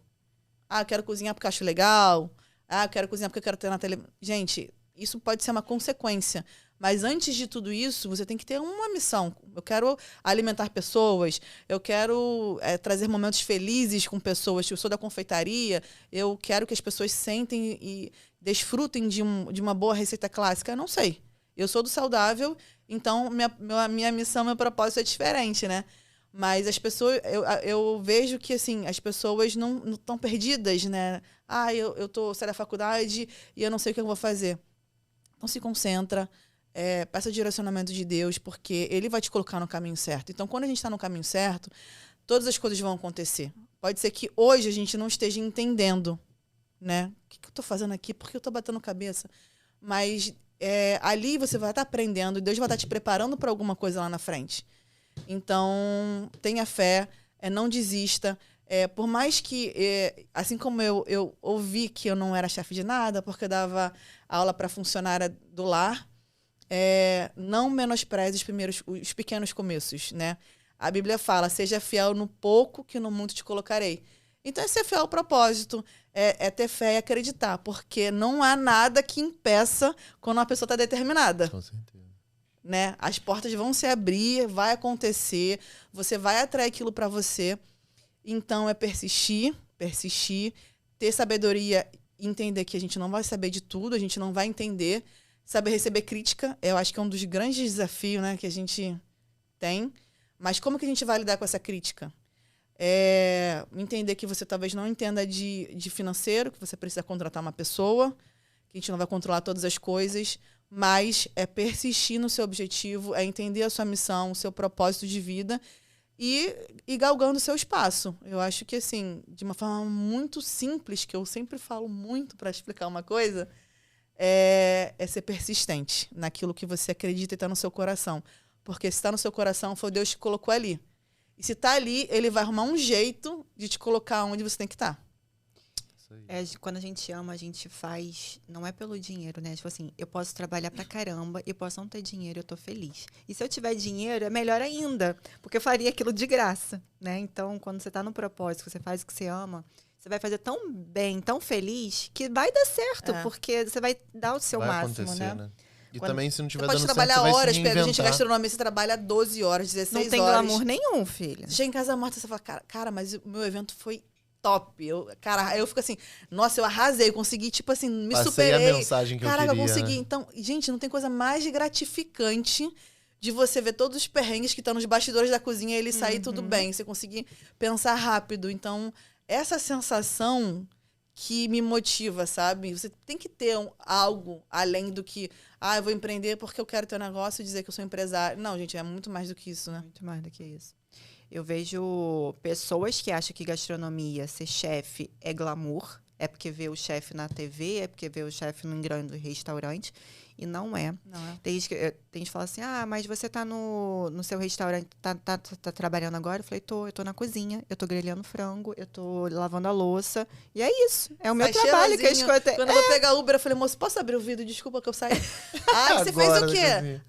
Speaker 3: Eu quero cozinhar porque acho legal. Ah, eu quero cozinhar porque eu quero ter na tele. Gente, isso pode ser uma consequência. Mas antes de tudo isso, você tem que ter uma missão. Eu quero alimentar pessoas, eu quero trazer momentos felizes com pessoas. Eu sou da confeitaria, eu quero que as pessoas sentem e desfrutem de uma boa receita clássica. Eu não sei. Eu sou do saudável, então minha missão, meu propósito é diferente, né? Mas as pessoas, eu vejo que assim, as pessoas não estão perdidas, né? Ah, eu saio da faculdade e eu não sei o que eu vou fazer. Então se concentra. Peça o direcionamento de Deus, porque Ele vai te colocar no caminho certo. Então, quando a gente está no caminho certo, todas as coisas vão acontecer. Pode ser que hoje a gente não esteja entendendo, né? O que eu estou fazendo aqui? Por que eu estou batendo cabeça? Mas ali você vai estar aprendendo, e Deus vai estar te preparando para alguma coisa lá na frente. Então, tenha fé, não desista. Por mais que, assim como eu ouvi que eu não era chefe de nada, porque eu dava aula para funcionária do lar, não menospreze os pequenos começos, né? A Bíblia fala, seja fiel no pouco que no muito te colocarei. Então é ser fiel ao propósito, é ter fé e acreditar, porque não há nada que impeça quando uma pessoa está determinada.
Speaker 2: Com certeza.
Speaker 3: Né? As portas vão se abrir, vai acontecer, você vai atrair aquilo para você. Então é persistir, ter sabedoria, entender que a gente não vai saber de tudo, a gente não vai entender. Saber receber crítica, eu acho que é um dos grandes desafios, né, que a gente tem. Mas como que a gente vai lidar com essa crítica? Entender que você talvez não entenda de financeiro, que você precisa contratar uma pessoa, que a gente não vai controlar todas as coisas, mas é persistir no seu objetivo, é entender a sua missão, o seu propósito de vida e galgando o seu espaço. Eu acho que, assim, de uma forma muito simples, que eu sempre falo muito para explicar uma coisa, é ser persistente naquilo que você acredita e está no seu coração. Porque se está no seu coração, foi Deus que colocou ali. E se está ali, Ele vai arrumar um jeito de te colocar onde você tem que estar.
Speaker 1: Quando a gente ama, a gente faz... Não é pelo dinheiro, né? Tipo assim, eu posso trabalhar pra caramba, eu posso não ter dinheiro, eu tô feliz. E se eu tiver dinheiro, é melhor ainda. Porque eu faria aquilo de graça, né? Então, quando você tá no propósito, você faz o que você ama... Você vai fazer tão bem, tão feliz, que vai dar certo, porque você vai dar o seu máximo, né?
Speaker 2: E também, se não tiver
Speaker 3: dando certo, você pode trabalhar horas, pega gente gastronomia, você trabalha 12 horas, 16 horas.
Speaker 1: Não tem glamour nenhum, filha.
Speaker 3: Você chega em casa morta, você fala, cara, mas o meu evento foi top. Eu fico assim, nossa, eu arrasei, eu consegui, tipo assim, me superei.
Speaker 2: A mensagem que eu queria.
Speaker 3: Eu consegui. Né? Então, gente, não tem coisa mais gratificante de você ver todos os perrengues que estão nos bastidores da cozinha e ele sair tudo bem, você conseguir pensar rápido. Então, essa sensação que me motiva, sabe? Você tem que ter algo além do que, eu vou empreender porque eu quero ter um negócio e dizer que eu sou empresário. Não, gente, é muito mais do que isso, né?
Speaker 1: Muito mais do que isso. Eu vejo pessoas que acham que gastronomia, ser chefe, é glamour. É porque vê o chefe na TV, é porque vê o chefe num grande restaurante. E não é.
Speaker 3: Não é.
Speaker 1: Tem gente que fala assim, mas você tá no seu restaurante, tá trabalhando agora? Eu falei, eu tô na cozinha, eu tô grelhando frango, eu tô lavando a louça. E é isso. É o meu trabalho que eu escuto.
Speaker 3: Quando eu vou pegar Uber, eu falei, moço, posso abrir o vidro? Desculpa que eu saí. Você fez o quê?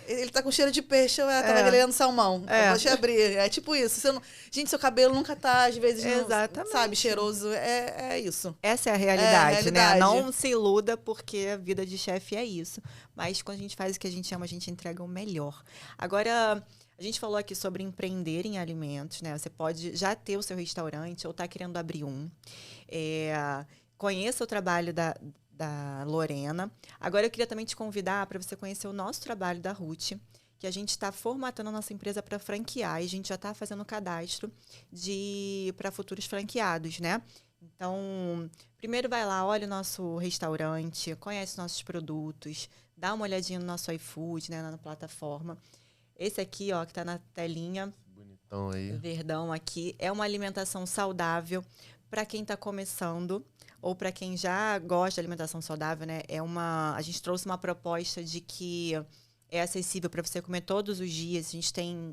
Speaker 3: Ele tá com cheiro de peixe, eu tava grelhando salmão. Eu vou te abrir. É tipo isso. Gente, seu cabelo nunca tá, às vezes, não, sabe, cheiroso. É isso.
Speaker 1: Essa é a realidade, né? Não se iluda, porque a vida de chefe é isso. Mas quando a gente faz o que a gente ama, a gente entrega o melhor. Agora, a gente falou aqui sobre empreender em alimentos, né? Você pode já ter o seu restaurante ou tá querendo abrir um. Conheça o trabalho da Lorena. Agora, eu queria também te convidar para você conhecer o nosso trabalho da Ruth, que a gente está formatando a nossa empresa para franquear e a gente já está fazendo o cadastro para futuros franqueados, né? Então, primeiro vai lá, olha o nosso restaurante, conhece nossos produtos, dá uma olhadinha no nosso iFood, né, na plataforma. Esse aqui, ó, que tá na telinha,
Speaker 2: bonitão aí,
Speaker 1: verdão aqui, é uma alimentação saudável para quem está começando ou para quem já gosta de alimentação saudável, né? A gente trouxe uma proposta de que é acessível para você comer todos os dias. A gente tem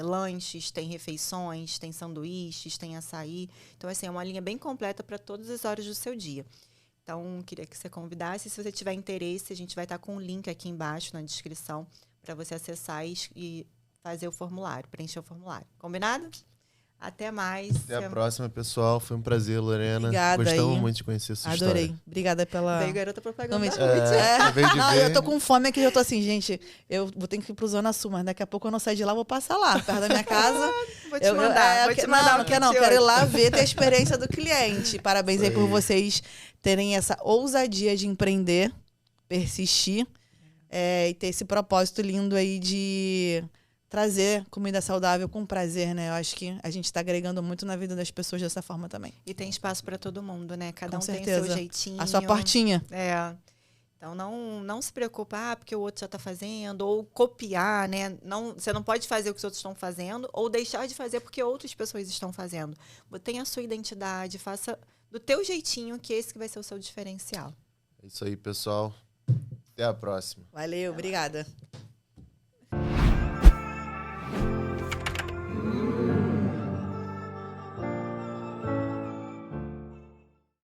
Speaker 1: lanches, tem refeições, tem sanduíches, tem açaí. Então, assim, é uma linha bem completa para todas as horas do seu dia. Então, queria que você convidasse. Se você tiver interesse, a gente vai estar com o link aqui embaixo na descrição para você acessar e fazer o formulário, preencher o formulário. Combinado? Até mais.
Speaker 2: Até a próxima, pessoal. Foi um prazer, Lorena.
Speaker 3: Obrigada
Speaker 2: Gostamos
Speaker 3: aí.
Speaker 2: muito de conhecer a sua
Speaker 3: Adorei.
Speaker 2: história.
Speaker 3: Obrigada pela...
Speaker 1: Veio garota propaganda.
Speaker 2: Acabei de
Speaker 3: Não,
Speaker 2: ver.
Speaker 3: eu tô com fome aqui, eu tô assim, gente, eu vou ter que ir pro Zona Sul, mas daqui a pouco eu não saio de lá, eu vou passar lá, perto da minha casa.
Speaker 1: Vou te mandar. Vou te mandar.
Speaker 3: Não quero não, quero ir lá ver, ter a experiência do cliente. Parabéns aí por vocês terem essa ousadia de empreender, persistir e ter esse propósito lindo aí de trazer comida saudável com prazer, né? Eu acho que a gente tá agregando muito na vida das pessoas dessa forma também.
Speaker 1: E tem espaço para todo mundo, né? Cada
Speaker 3: Com
Speaker 1: um
Speaker 3: certeza.
Speaker 1: tem o seu jeitinho.
Speaker 3: A sua portinha.
Speaker 1: É. Então, não se preocupa, porque o outro já está fazendo, ou copiar, né? Você não pode fazer o que os outros estão fazendo, ou deixar de fazer porque outras pessoas estão fazendo. Tenha a sua identidade, faça do teu jeitinho, que esse que vai ser o seu diferencial.
Speaker 2: É isso aí, pessoal. Até a próxima.
Speaker 3: Valeu, obrigada.